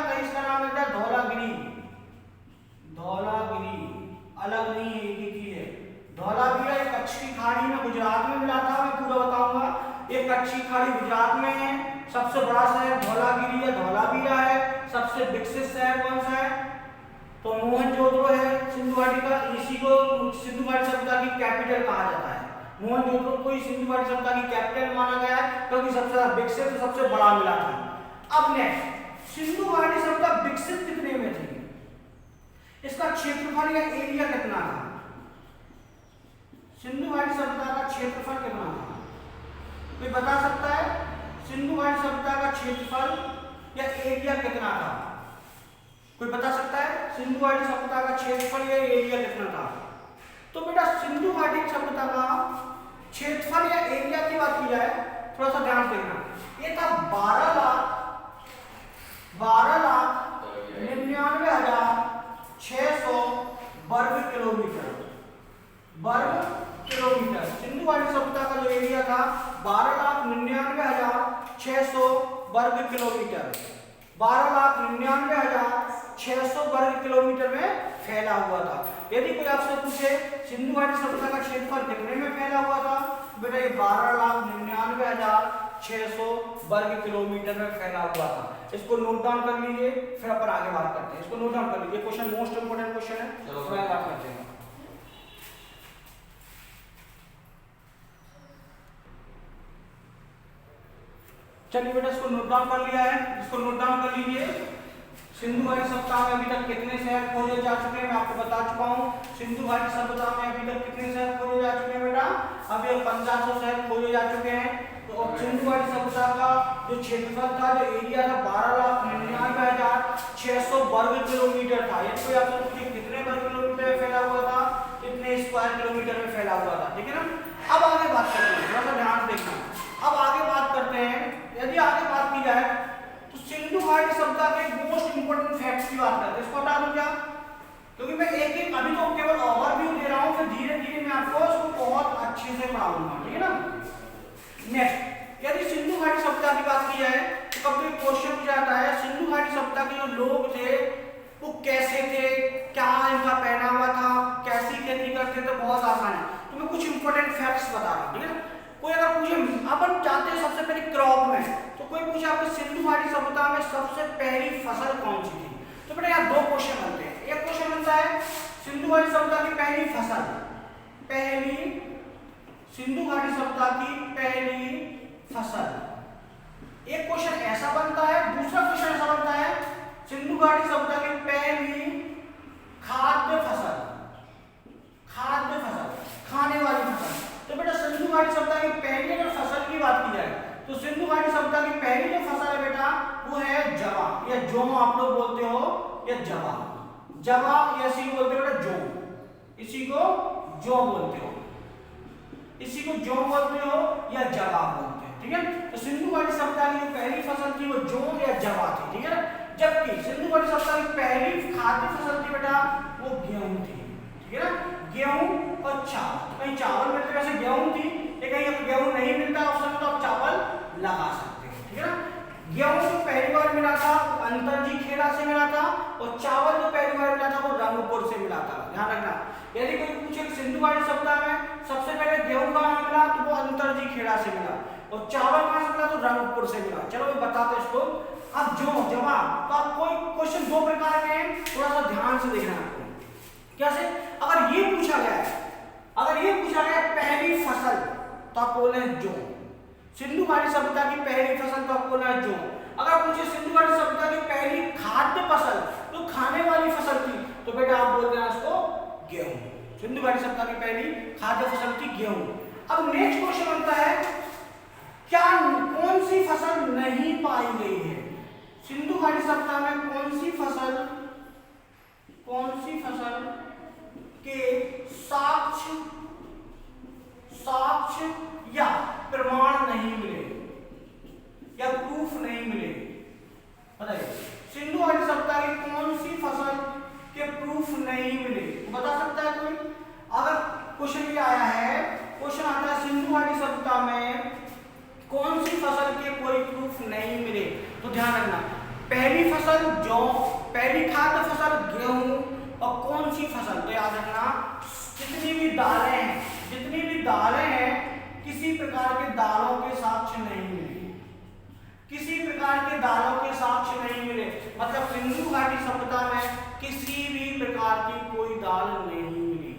का इसका नाम है धौलागिरी, अलग नहीं है, एक ही है। धौलावीरा एक कच्छ की खाड़ी में गुजरात में मिला था, मैं पूरा बताऊंगा। एक कच्छ की खाड़ी गुजरात में है, सबसे बड़ा शहर धौलागिरी या धौलावीरा है। सबसे विकसित शहर कौन सा है? तो मोहनजोदड़ो है सिंधु घाटी का, इसी को सिंधु घाटी सभ्यता की कैपिटल कहा जाता है। मोहनजोदड़ो को सिंधु घाटी सभ्यता की कैपिटल माना गया है क्योंकि सबसे विकसित, सबसे बड़ा मिला था। अब नेक्स्ट, सिंधु घाटी सभ्यता विकसित कितने में थी? इसका क्षेत्रफल या एरिया कितना था? सिंधु घाटी सभ्यता का क्षेत्रफल कितना था? कोई बता सकता है? सिंधु घाटी सभ्यता का क्षेत्रफल या एरिया कितना था? कोई बता सकता है? सिंधु घाटी सभ्यता का क्षेत्रफल या एरिया कितना था? तो बेटा सिंधु घाटी सभ्यता का क्षेत्रफल या एरिया की बात की जाए थोड़ा सा ध्यान से देखना। ये था 12,99,600 वर्ग किलोमीटर। सिंधु घाटी सभ्यता का जो एरिया था 12,99,600 वर्ग किलोमीटर, 12,99,600 वर्ग किलोमीटर में फैला हुआ था। यदि कोई आपसे पूछे सिंधु घाटी सभ्यता का क्षेत्रफल कितने में फैला हुआ था, बेटा ये 12,99,600 वर्ग किलोमीटर में फैला हुआ था। इसको नोट डाउन कर लीजिए, फिर अपन आगे बात करते हैं। इसको नोट डाउन कर लीजिए, क्वेश्चन मोस्ट इंपोर्टेंट क्वेश्चन है, चलो बात करते हैं। चलिए बेटा इसको नोट डाउन कर लिया है, इसको नोट डाउन कर लीजिए। सिंधु घाटी सभ्यता में अभी तक कितने शहर खोजे जा चुके हैं मैं आपको बता चुका हूँ। सिंधु घाटी सभ्यता में अभी तक कितने शहर खोजे जा चुके हैं बेटा, अभी 1500 शहर खोजे जा चुके हैं। तो सिंधु घाटी सभ्यता का जो क्षेत्रफल था, जो एरिया था 12,99,600 वर्ग किलोमीटर था। ये कोई आपसे पूछे कितने वर्ग किलोमीटर में फैला हुआ था, कितने स्क्वायर किलोमीटर में फैला हुआ था, ठीक है ना। अब आगे बात करते हैं, थोड़ा सा ध्यान से देखना। अब आगे बात करते हैं, यदि आगे बात की जाए तो सिंधु घाटी सभ्यता के मोस्ट इंपोर्टेंट फैक्ट्स की बात करते हैं। इसको हटा दूं क्या, क्योंकि मैं एक एक अभी तो केवल ओवरव्यू दे रहा हूं, फिर धीरे धीरे मैं आपको इसको बहुत अच्छे से पढ़ाऊंगा, ठीक है ना। नेक्स्ट, यदि सिंधु घाटी सभ्यता की बात की जाए तो कभी क्वेश्चन पूछा जाता है सिंधु घाटी सभ्यता के जो लोग थे वो कैसे थे, क्या इनका पहनावा था, कैसी खेती करते थे, बहुत आसान है। तो मैं कुछ इंपोर्टेंट फैक्ट्स बता रहा हूं, ठीक है ना। कोई अगर पूछे अपन चाहते हैं सबसे पहले क्रॉप में, तो कोई पूछे आपको सिंधु घाटी सभ्यता में सबसे पहली फसल कौन सी थी, तो बेटा यहाँ दो क्वेश्चन बनते हैं। एक क्वेश्चन बनता है सिंधु घाटी सभ्यता की पहली फसल, पहली सिंधु घाटी सभ्यता की पहली फसल, एक क्वेश्चन ऐसा बनता है। दूसरा क्वेश्चन ऐसा बनता है सिंधु घाटी सभ्यता की पहली खाद्य फसल, खाद्य फसल, खाने वाली फसल। तो बेटा सिंधु घाटी सभ्यता की पहली अगर फसल की बात की जाए तो सिंधु घाटी सभ्यता की पहली जो फसल है बेटा वो है जवा, या जो आप लोग बोलते हो, या जवा, जवा या इसी को बोलते हो बेटा जो, इसी को जो बोलते हो, इसी को जो बोलते हो या जवा बोलते हो, ठीक है। तो सिंधु घाटी सभ्यता की जो पहली फसल थी वो जो या जवा थी, ठीक है। जबकि सिंधु घाटी सभ्यता की पहली खाद्य फसल थी बेटा वो गेहूं थी, ठीक है ना। गेहूं और चावल, कहीं चावल मिलते वैसे गेहूं थी, कहीं गेहूं नहीं मिलता उस समय तो आप चावल लगा सकते हैं, ठीक है ना। गेहूं जो पहली बार मिला था अंतरजी खेड़ा से मिला था, और चावल जो पहली बार मिला था वो रंगपुर से मिला था, ध्यान रखना। यदि कोई पूछे सिंधु घाटी सभ्यता में सबसे पहले गेहूं कहाँ मिला तो वो अंतरजी खेड़ा से मिला, और चावल कहाँ से मिला तो रंगपुर से मिला। चलो मैं बताते इसको। अब जो जवाब, तो आप कोई क्वेश्चन दो प्रकार के हैं, थोड़ा सा ध्यान से देखना आपको। कैसे, अगर ये पूछा गया है, अगर ये पूछा गया पहली फसल तो आप बोले जो, सिंधु घाटी सभ्यता की पहली फसल तो आप बोले जो। अगर पूछे सिंधु घाटी सभ्यता की पहली खाद्य फसल तो खाने वाली फसल थी, तो बेटा आप बोलते हैं उसको गेहूं। सिंधु घाटी सभ्यता की पहली खाद्य फसल थी गेहूं। अब नेक्स्ट क्वेश्चन बनता है क्या कौन सी फसल नहीं पाई गई है सिंधु घाटी सभ्यता में, कौन सी फसल के साक्ष्य या प्रमाण नहीं मिले या प्रूफ नहीं मिले, बताइए सिंधु घाटी सभ्यता की कौन सी फसल के प्रूफ नहीं मिले, बता सकता है कोई। अगर क्वेश्चन ये आया है, क्वेश्चन आता है सिंधु घाटी सभ्यता में कौन सी फसल के कोई प्रूफ नहीं मिले, तो ध्यान रखना पहली फसल जौ, पहली खाद्य फसल गेहूं, और कौन सी फसल, तो याद रखना जितनी भी दालें हैं किसी प्रकार के दालों के साक्ष्य नहीं मिले, किसी प्रकार के दालों के साक्ष्य नहीं मिले। मतलब सिंधु घाटी सभ्यता में किसी भी प्रकार की कोई दाल नहीं मिली,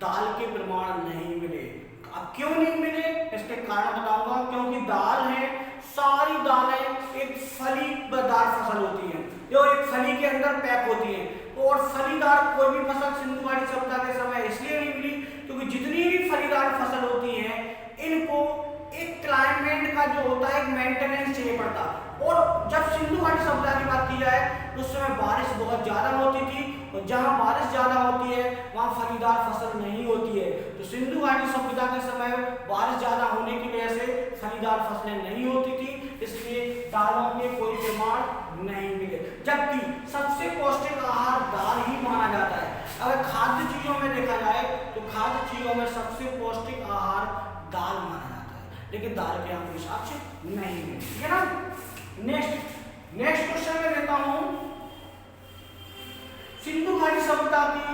दाल के प्रमाण नहीं मिले। अब क्यों नहीं मिले इसके कारण बताऊंगा। क्योंकि दाल है, सारी दालें एक फलीदार फसल होती है, जो एक फली के अंदर पैक होती है, और फलीदार कोई भी फसल सिंधु घाटी सभ्यता के समय इसलिए नहीं मिली क्योंकि जितनी भी फलीदार फसल होती है इनको एक क्लाइमेट का जो होता है एक मेंटेनेंस चाहिए पड़ता। और जब सिंधु घाटी सभ्यता की बात की किया है तो उस समय बारिश बहुत ज़्यादा होती थी, और जहाँ बारिश ज़्यादा होती है वहाँ फलीदार फसल नहीं होती है। तो सिंधु घाटी सभ्यता के समय बारिश ज़्यादा होने की वजह से फलीदार फसलें नहीं होती थी, इसलिए दालों के कोई प्रमाण नहीं मिले। जबकि सबसे पौष्टिक आहार दाल ही माना जाता है। अगर खाद्य चीजों में देखा जाए तो खाद्य चीजों में सबसे पौष्टिक आहार दाल माना जाता है, लेकिन दाल के हम हिसाब से नहीं है, ठीक है ना। नेक्स्ट क्वेश्चन में लेता हूं, सिंधु घाटी सभ्यता की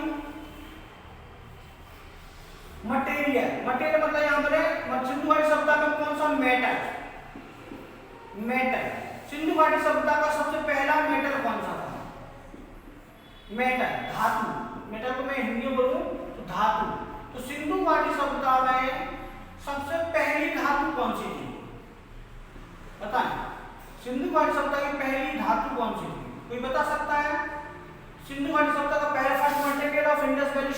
मटेरियल मतलब यहां पर है सिंधु घाटी सभ्यता में कौन सा मेटल, सिंधु घाटी सभ्यता का सबसे पहला मेटल कौन सा था? मेटल, धातु। मेटल को मैं हिंदी में बोलूं तो धातु। तो सिंधु घाटी सभ्यता में सबसे पहली धातु कौन सी थी? बताएं, सिंधु घाटी सभ्यता की पहली धातु कौन सी थी? कोई बता सकता है? सिंधु घाटी सभ्यता का पहला first material of Indus valley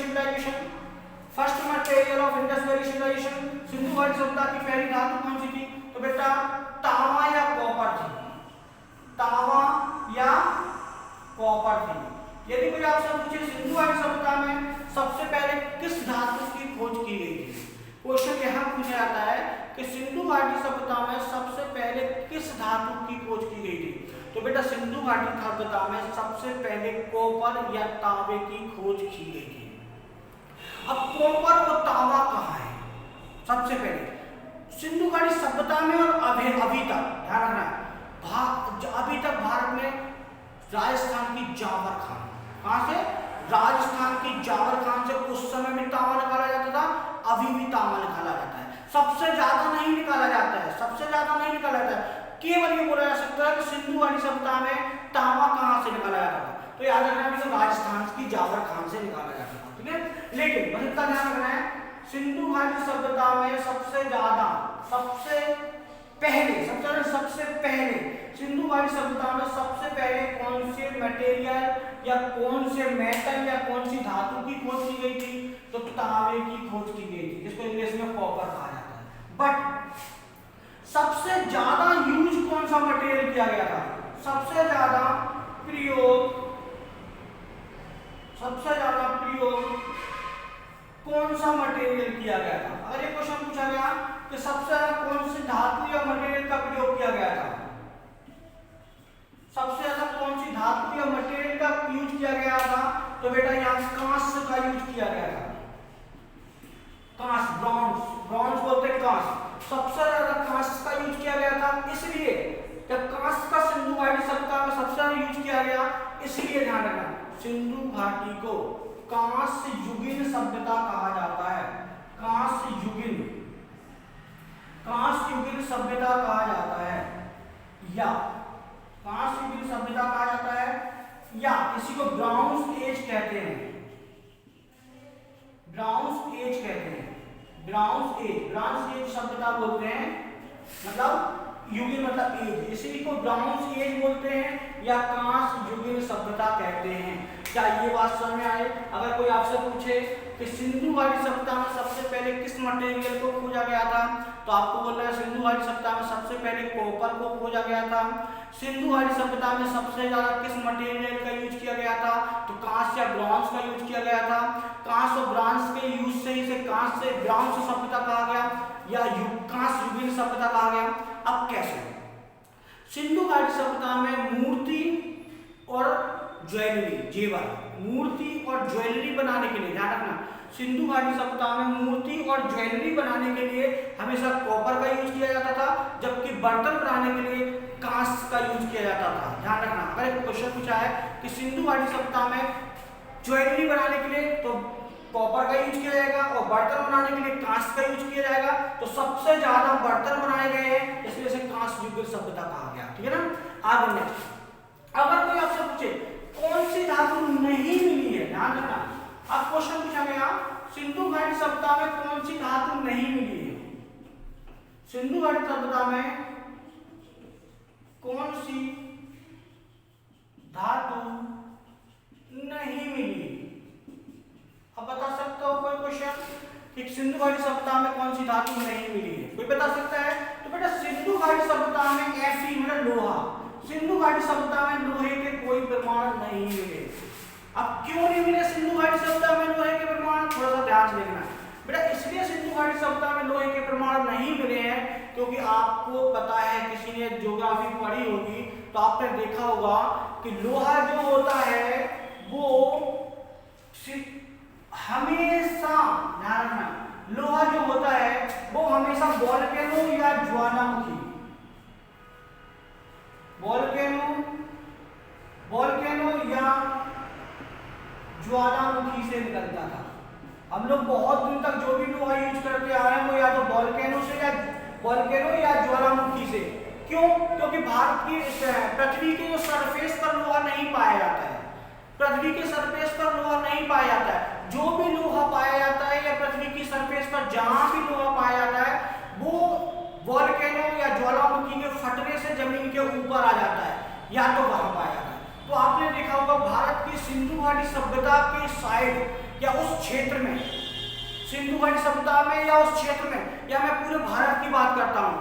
civilisation, Sindhu घाटी सभ्यता की पहली धातु कौन सी थी? तो बेटा तांबा या कॉपर थी, तांबा या कॉपर थी। यदि कोई आपसे पूछे सिंधु घाटी सभ्यता में सबसे पहले किस धातु की खोज की गई थी, क्वेश्चन यहाँ पूछा जाता है कि सिंधु घाटी सभ्यता में सबसे पहले किस धातु की खोज की गई थी? तो बेटा सिंधु घाटी सभ्यता में सबसे पहले कॉपर या तांबे की खोज की गई थी। अब कॉपर और तांबा कहाँ है? सबसे पहले सिंधु घाटी सभ्यता में और अभी तक ध्यान रखना है, अभी तक भारत में राजस्थान की जावर खान, कहां से? राजस्थान की जावर खान से उस समय भी तांबा निकाला जाता था, अभी भी तांबा निकाला जाता है। सबसे ज्यादा नहीं निकाला जाता है, सबसे ज्यादा नहीं निकाला जाता है। केवल ये बोला जा सकता है कि सिंधु घाटी सभ्यता में तांबा कहां से निकाला जाता था? तो याद रखना है राजस्थान की जावर खान से निकाला जाता था, ठीक है। लेकिन बस इतना ध्यान रखना है, सिंधु घाटी सभ्यता में सबसे पहले सिंधु घाटी सभ्यता में सबसे पहले कौन से मटेरियल या कौन से मेटल या कौन सी धातु की खोज की गई थी? तो तांबे की खोज की गई थी, जिसको इंग्लिश में कॉपर कहा जाता है। बट सबसे ज्यादा यूज कौन सा मटेरियल किया गया था? सबसे ज्यादा प्रयोग कौन सा मटेरियल किया गया था? अगर ये क्वेश्चन पूछा गया कि सबसे ज्यादा कौन सी धातु या मटेरियल का प्रयोग किया गया था, सबसे ज्यादा कौन सी धातु या मटेरियल का यूज किया गया था? तो बेटा यहाँ कांस्य का यूज किया गया था। कांस्य, ब्रॉन्ज बोलते हैं कांस्य। सबसे ज्यादा कांस्य का यूज किया गया था, इसलिए जब कांस्य का सिंधु घाटी सभ्यता में सबसे ज्यादा यूज किया गया, इसलिए ध्यान रखना सिंधु घाटी को कांस्य युगीन सभ्यता कहा जाता है। कांस्य युगीन सभ्यता कहा जाता है, या कांस्य युगीन सभ्यता कहा जाता है, या इसी को ब्रॉन्ज एज कहते हैं। ब्रॉन्ज एज सभ्यता बोलते हैं, मतलब युगीन मतलब एज, इसी को ब्रॉन्ज एज बोलते हैं या कांस्य युगीन सभ्यता कहते हैं। क्या ये बात समझ में आए? अगर कोई आपसे पूछे कि सिंधु घाटी सभ्यता में सबसे पहले किस मटेरियल को खोजा गया था, तो आपको बोलना है सिंधु घाटी सभ्यता में सबसे पहले कॉपर को खोजा गया था। सिंधु घाटी सभ्यता में सबसे ज्यादा किस मटेरियल का यूज किया गया था? तो कांस्य या ब्रॉन्ज का यूज किया गया था। कांस्य और ब्रॉन्ज के यूज से इसे कांस्य से ब्रॉन्ज सभ्यता कहा गया या कांस्य युगीन सभ्यता कहा गया। अब कैसे? सिंधु घाटी सभ्यता में मूर्ति और ज्वेलरी, जेवर, मूर्ति और ज्वेलरी बनाने के लिए, ध्यान रखना, सिंधु घाटी सभ्यता में मूर्ति और ज्वेलरी बनाने के लिए हमेशा कॉपर का यूज किया जाता था, जबकि बर्तन बनाने के लिए कांस्य का यूज किया जाता था। ध्यान रखना, अगर एक क्वेश्चन पूछा है कि सिंधु घाटी सभ्यता में ज्वेलरी बनाने के लिए तो कॉपर का यूज किया जाएगा और बर्तन बनाने के लिए कांस्य का यूज किया जाएगा, तो सबसे ज्यादा बर्तन बनाए गए हैं, इसलिए इसे कांस्य युगीन सभ्यता कहा गया, ठीक है ना। आगे नेक्स्ट, अगर कोई आपसे पूछे कौन सी धातु नहीं मिली है, ध्यान रखना, अब क्वेश्चन पूछा गया सिंधु घाटी सभ्यता में कौन सी धातु नहीं मिली है? सिंधु घाटी सभ्यता में कौन सी धातु नहीं मिली? अब बता सकते हो कोई क्वेश्चन कि सिंधु घाटी सभ्यता में कौन सी धातु नहीं मिली है? कोई बता सकता है? तो बेटा सिंधु घाटी सभ्यता में Fe मतलब लोहा, सिंधु घाटी सभ्यता में लोहे के कोई प्रमाण नहीं मिले। अब क्यों नहीं मिले सिंधु घाटी सभ्यता में लोहे के प्रमाण, थोड़ा सा ध्यान से देखना बेटा। इसलिए सिंधु घाटी सभ्यता में लोहे के प्रमाण नहीं मिले हैं क्योंकि आपको पता है, किसी ने ज्योग्राफी पढ़ी होगी तो आपने देखा होगा कि लोहा जो होता है वो हमेशा, ध्यान रखना, लोहा जो होता है वो हमेशा वोल्केनो या ज्वालामुखी, वोल्केनो या ज्वालामुखी से निकलता था। हम लोग बहुत दिन तक जो भी लोहा यूज करते आ रहे हैं वो या तो वोल्केनो या ज्वालामुखी से। क्यों? क्योंकि भारत की पृथ्वी के जो सरफेस पर लोहा नहीं पाया जाता है, पृथ्वी के सरफेस पर लोहा नहीं पाया जाता है। जो भी लोहा पाया जाता है या पृथ्वी की सरफेस पर जहां भी लोहा पाया जाता है वो वोल्केनो या ज्वालामुखी के फटने से जमीन के ऊपर आ जाता है या तो वहां पाया जाता है। तो आपने देखा होगा भारत की सिंधु घाटी सभ्यता के साइड या उस क्षेत्र में, सिंधु घाटी सभ्यता में या उस क्षेत्र में, या मैं पूरे भारत की बात करता हूं,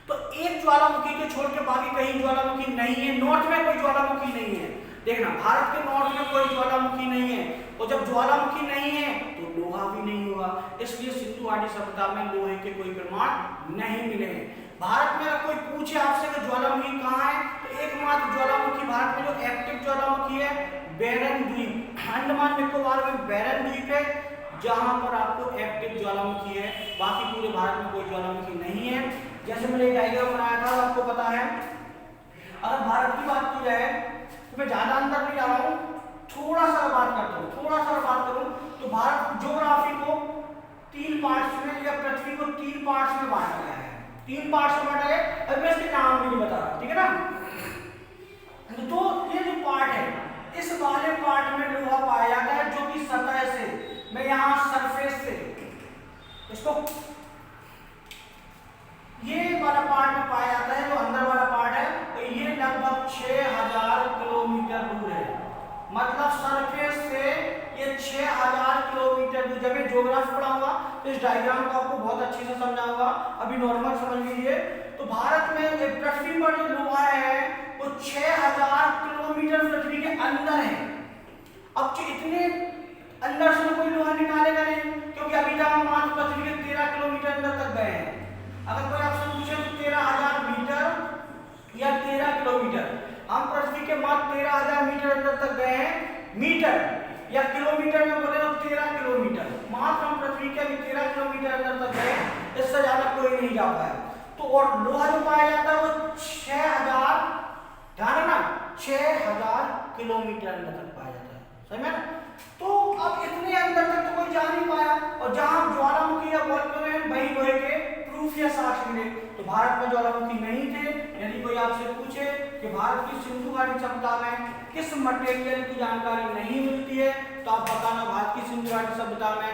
तो एक ज्वालामुखी को छोड़ के बाकी कहीं ज्वालामुखी नहीं है। नॉर्थ में कोई ज्वालामुखी नहीं है, देखना भारत के नॉर्थ में कोई ज्वालामुखी नहीं है, और जब ज्वालामुखी नहीं है तो लोहा भी नहीं होगा। इसलिए सिंधु घाटी सभ्यता में लोहे के कोई प्रमाण नहीं मिले हैं। भारत में अगर कोई पूछे आपसे कि ज्वालामुखी कहाँ है, तो एकमात्र ज्वालामुखी भारत में जो एक्टिव ज्वालामुखी है बैरन द्वीप, अंडमान निकोबार में बैरन द्वीप है जहां पर आपको एक्टिव ज्वालामुखी है। बाकी पूरे भारत में कोई ज्वालामुखी नहीं है। जैसे मैंने एक डायग्राम बनाया था, आपको पता है, अगर भारत की बात की जाए तो मैं ज्यादा अंदर नहीं जा रहा हूँ, थोड़ा सा बात करूँ तो भारत ज्योग्राफी को 3 पार्ट्स में या पृथ्वी को 3 पार्ट्स में बांटा गया है, 3 पार्ट्स में बांटा गया है। अब मैं इसके नाम भी नहीं बता रहा, ठीक है ना। तो ये जो पार्ट है, इस वाले पार्ट में लोहा पाया जाता है जो कि सतह से, मैं यहाँ सरफेस से इसको, ये वाला पार्ट में पाया जाता है जो अंदर वाला पार्ट है, तो ये लगभग 6000 किलोमीटर दूर है। मतलब सरफेस से ये 6000 किलोमीटर दूर। जब ये ज्योग्राफी पढ़ा होगा तो इस डायग्राम को आपको बहुत अच्छे से समझा होगा, अभी नॉर्मल समझ लीजिए। तो भारत में पृथ्वी पर जो लोहा है वो 6000 किलोमीटर पृथ्वी के अंदर है। अब इतने अंदर से कोई लोहा निकालेगा नहीं, क्योंकि अभी तक हम मात्र पृथ्वी के 13 किलोमीटर अंदर तक गए हैं। अगर कोई आपसे पूछे तो 13000 मीटर या 13 किलोमीटर, हम पृथ्वी के मात्र 13000 मीटर अंदर तक गए हैं। मीटर या किलोमीटर में बोले तो 13 किलोमीटर, मात्र हम पृथ्वी के अभी 13 किलोमीटर अंदर तक गए, इससे ज्यादा कोई नहीं जा पाया। तो और लोहा जो पाया जाता है वो 6000, ध्यान रखना, 6000 किलोमीटर अंदर तक पाया जाता है, समझ में ना। तो अब इतने अंदर तक तो कोई जा नहीं पाया, और जहां ज्वालामुखी या वोल्केनो है वही लोहे के प्रूफ या साक्ष्य मिले। तो भारत में ज्वालामुखी नहीं थे। यदि कोई आपसे पूछे कि भारत की सिंधु घाटी सभ्यता में किस मटेरियल की जानकारी नहीं मिलती है, तो आप बताना भारत की सिंधु घाटी सभ्यता में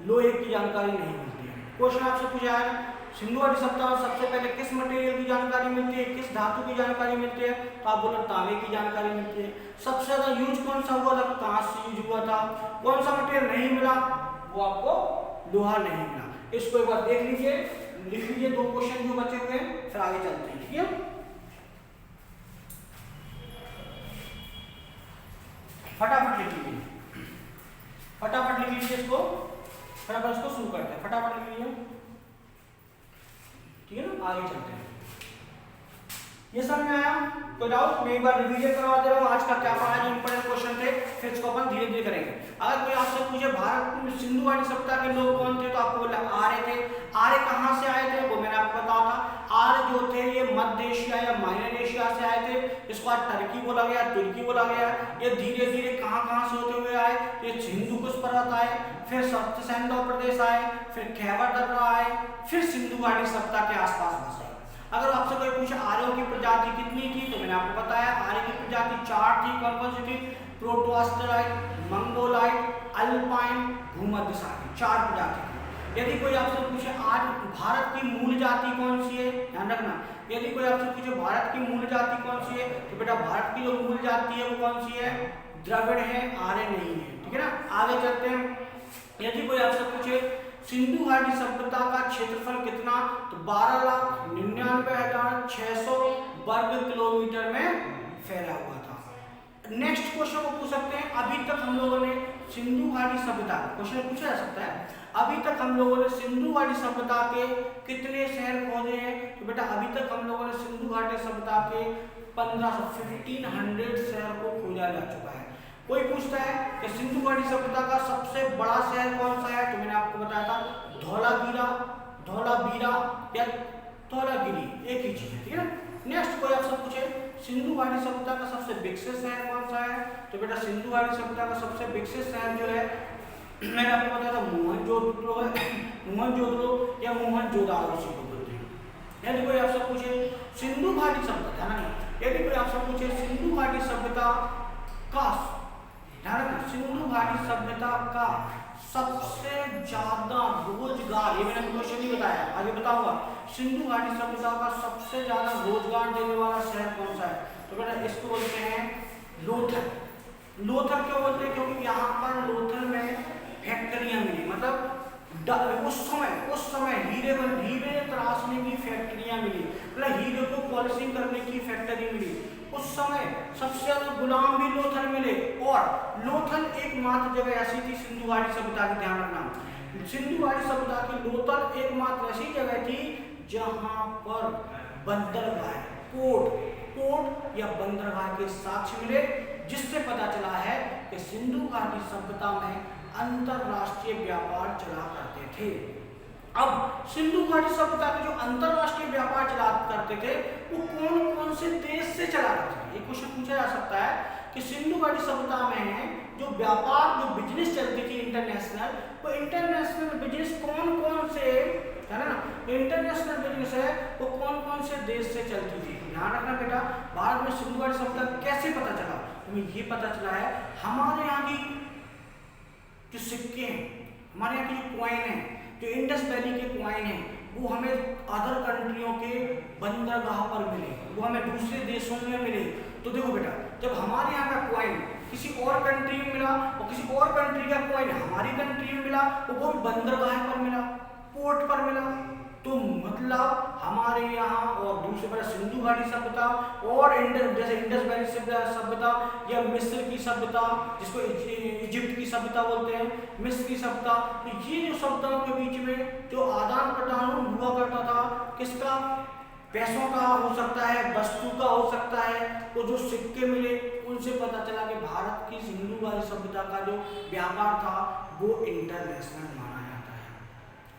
लोहे की जानकारी नहीं मिलती है। क्वेश्चन आपसे पूछा है सिंधु घाटी सभ्यता में सबसे पहले किस मटेरियल की जानकारी मिलती है, किस धातु की जानकारी मिलती है, तो आप बोलो तांबे की जानकारी मिलती है। सबसे ज्यादा यूज कौन सा हुआ था, कांस्य यूज हुआ था। कौन सा मटेरियल नहीं मिला, वो आपको लोहा नहीं मिला। इसको एक बार देख लीजिए, लिख लीजिए 2 क्वेश्चन जो बचे हुए हैं, फिर आगे चलते हैं, ठीक है। फटाफट लिख लीजिए, फटाफट लिख लीजिए इसको, फिर अपन इसको शुरू करते हैं। फटाफट लिख लीजिए, ठीक है ना, आगे चलते हैं। ये समझ में आया? तो डाउट मैं एक बार रिवीजन करवा दे रहा हूँ, आज का क्या पढ़ा, जो इंपॉर्टेंट क्वेश्चन थे, फिर इसको अपन धीरे धीरे करेंगे। अगर कोई आपसे पूछे भारत में सिंधु घाटी सभ्यता के लोग कौन थे, तो आपको बोला आर्य थे। आर्य कहाँ से आए थे वो मैंने आपको बताया था। आर्य जो थे ये मध्य एशिया या माइनर एशिया से आए थे। इसको आज टर्की बोला गया, तुर्की बोला गया। ये धीरे धीरे कहाँ से होते हुए आए, ये हिंदू कुश पर्वत आए, फिर सप्तसेंडो प्रदेश आए, फिर खैबर दर्रा आए, फिर सिंधु घाटी सभ्यता के आसपास बसे। अगर आपसे कोई पूछे आर्यों की प्रजाति कितनी थी, तो मैंने आपको बताया आर्य की प्रजाति 4 थी। कौन कौन सी थी, प्रोटोस्टेराइट, मंगोलाइट, अल्पाइन, भूमध्यसागरीय, 4 प्रजाति थी। यदि कोई आपसे पूछे आज भारत की मूल जाति कौन सी है, ध्यान रखना, यदि कोई आपसे पूछे भारत की मूल जाति कौन सी है, तो बेटा भारत की जो मूल जाति है वो कौन सी है, द्रविड़ है, आर्य नहीं है, ठीक है ना। आगे चलते हैं। यदि कोई आपसे पूछे सिंधु घाटी सभ्यता का क्षेत्रफल कितना, तो 12,99,600 वर्ग किलोमीटर में फैला हुआ था। नेक्स्ट क्वेश्चन को पूछ सकते हैं, अभी तक हम लोगों ने सिंधु घाटी सभ्यता, क्वेश्चन पूछा जा सकता है, अभी तक हम लोगों ने सिंधु घाटी सभ्यता के कितने शहर खोजे हैं? तो बेटा अभी तक हम लोगों ने सिंधु घाटी सभ्यता के 1500 शहर को खोजा जा चुका है। कोई पूछता है कि सिंधु घाटी सभ्यता का सबसे बड़ा शहर कौन सा है? तो मैंने आपको बताया था धौलावीरा, धौलावीरा या धौलागिरी, एक ही चीज है, ठीक है ना। नेक्स्ट कोई आपसे पूछे सिंधु घाटी सभ्यता का सबसे विकसित शहर कौन सा है? तो बेटा सिंधु घाटी सभ्यता का सबसे विकसित शहर जो है मैंने आपको बताया था मोहनजोदड़ो है, मोहनजोदड़ो या मोहनजोदाड़ो उसी को बोलते हैं। यदि कोई आपसे पूछे सिंधु घाटी सभ्यता, है ना, यदि कोई आपसे पूछे सिंधु घाटी सभ्यता का, ध्यान रखना, सिंधु घाटी सभ्यता का सबसे ज्यादा रोजगार, ये मैंने क्वेश्चन नहीं बताया, आगे बताऊंगा, सिंधु घाटी सभ्यता का सबसे ज्यादा रोजगार देने वाला शहर कौन सा है? तो बेटा इसको बोलते हैं लोथल। लोथल क्यों बोलते हैं? क्योंकि यहाँ पर लोथल में फैक्ट्रियां मिली, मतलब उस समय हीरे तराशने की फैक्ट्रियां मिली, मतलब हीरे को पॉलिशिंग करने की फैक्ट्री मिली। उस समय सबसे ज्यादा गुलाम भी लोथल मिले, और लोथल एकमात्र जगह ऐसी थी सिंधु घाटी सभ्यता की, ध्यान रखना, सिंधु घाटी सभ्यता की लोथल एकमात्र ऐसी जगह थी जहां पर बंदरगाह, पोर्ट या बंदरगाह के साक्ष्य मिले, जिससे पता चला है कि सिंधु घाटी सभ्यता में अंतरराष्ट्रीय व्यापार चला करते थे। अब सिंधु घाटी सभ्यता के जो अंतरराष्ट्रीय व्यापार चला करते थे वो कौन कौन से देश से चला करते थे? ये क्वेश्चन पूछा जा सकता है कि सिंधु घाटी सभ्यता में जो व्यापार, जो बिजनेस चलती थी इंटरनेशनल, वो इंटरनेशनल बिजनेस कौन कौन से, है ना, इंटरनेशनल बिजनेस है वो कौन कौन से देश से चलती थी? ध्यान रखना बेटा, भारत में सिंधु घाटी सभ्यता कैसे पता चला? तुम्हें ये पता चला है हमारे यहाँ की जो सिक्के हैं, हमारे यहाँ की जो कॉइन है, जो इंडस वैली के कॉइन है, वो हमें अदर कंट्रियों के बंदरगाह पर मिले, वो हमें दूसरे देशों में मिले। तो देखो बेटा, जब हमारे यहाँ का कॉइन किसी और कंट्री में मिला और किसी और कंट्री का कॉइन हमारी कंट्री में मिला, तो वो बंदरगाह पर मिला, पोर्ट पर मिला, तो मतलब हमारे यहाँ और दूसरे पर सिंधु घाटी सभ्यता और जैसे इंडस वैली सभ्यता या मिस्र की सभ्यता, जिसको इजिप्ट की सभ्यता बोलते हैं, मिस्र की सभ्यता, तो ये जो सभ्यताओं के बीच में जो आदान प्रदान हुआ करता था, किसका? पैसों का हो सकता है, वस्तु का हो सकता है, तो जो सिक्के मिले उनसे पता चला कि भारत की सिंधु घाटी सभ्यता का जो व्यापार था वो इंटरनेशनल माना जाता है।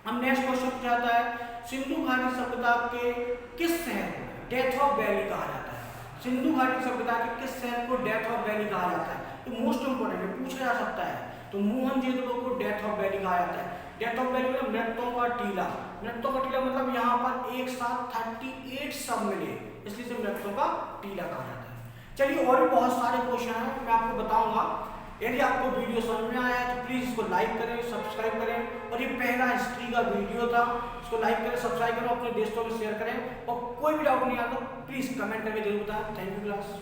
हम नेक्स्ट क्वेश्चन पूछाता है सिंधु घाटी सभ्यता के किस शहर को डेथ ऑफ वैली कहा जाता है? सिंधु घाटी सभ्यता के किस शहर को डेथ ऑफ वैली कहा जाता है? तो मोस्ट इंपोर्टेंट है, पूछा जा सकता है। तो मोहनजोदड़ो को डेथ ऑफ वैली कहा जाता है। डेथ ऑफ वैली मतलब मृतकों का टीला, मृतकों का टीला मतलब यहाँ पर एक साथ 38 सब मिले, इसलिए से मृतकों का टीला कहा जाता है। चलिए और भी बहुत सारे क्वेश्चन हैं, मैं आपको बताऊंगा। यदि आपको वीडियो समझ में आया तो प्लीज़ इसको लाइक करें, सब्सक्राइब करें, और ये पहला हिस्ट्री का वीडियो था, इसको लाइक करें, सब्सक्राइब करें, अपने दोस्तों में शेयर करें, और कोई भी डाउट नहीं आता तो प्लीज़ कमेंट करके जरूर बताएं। Thank you class.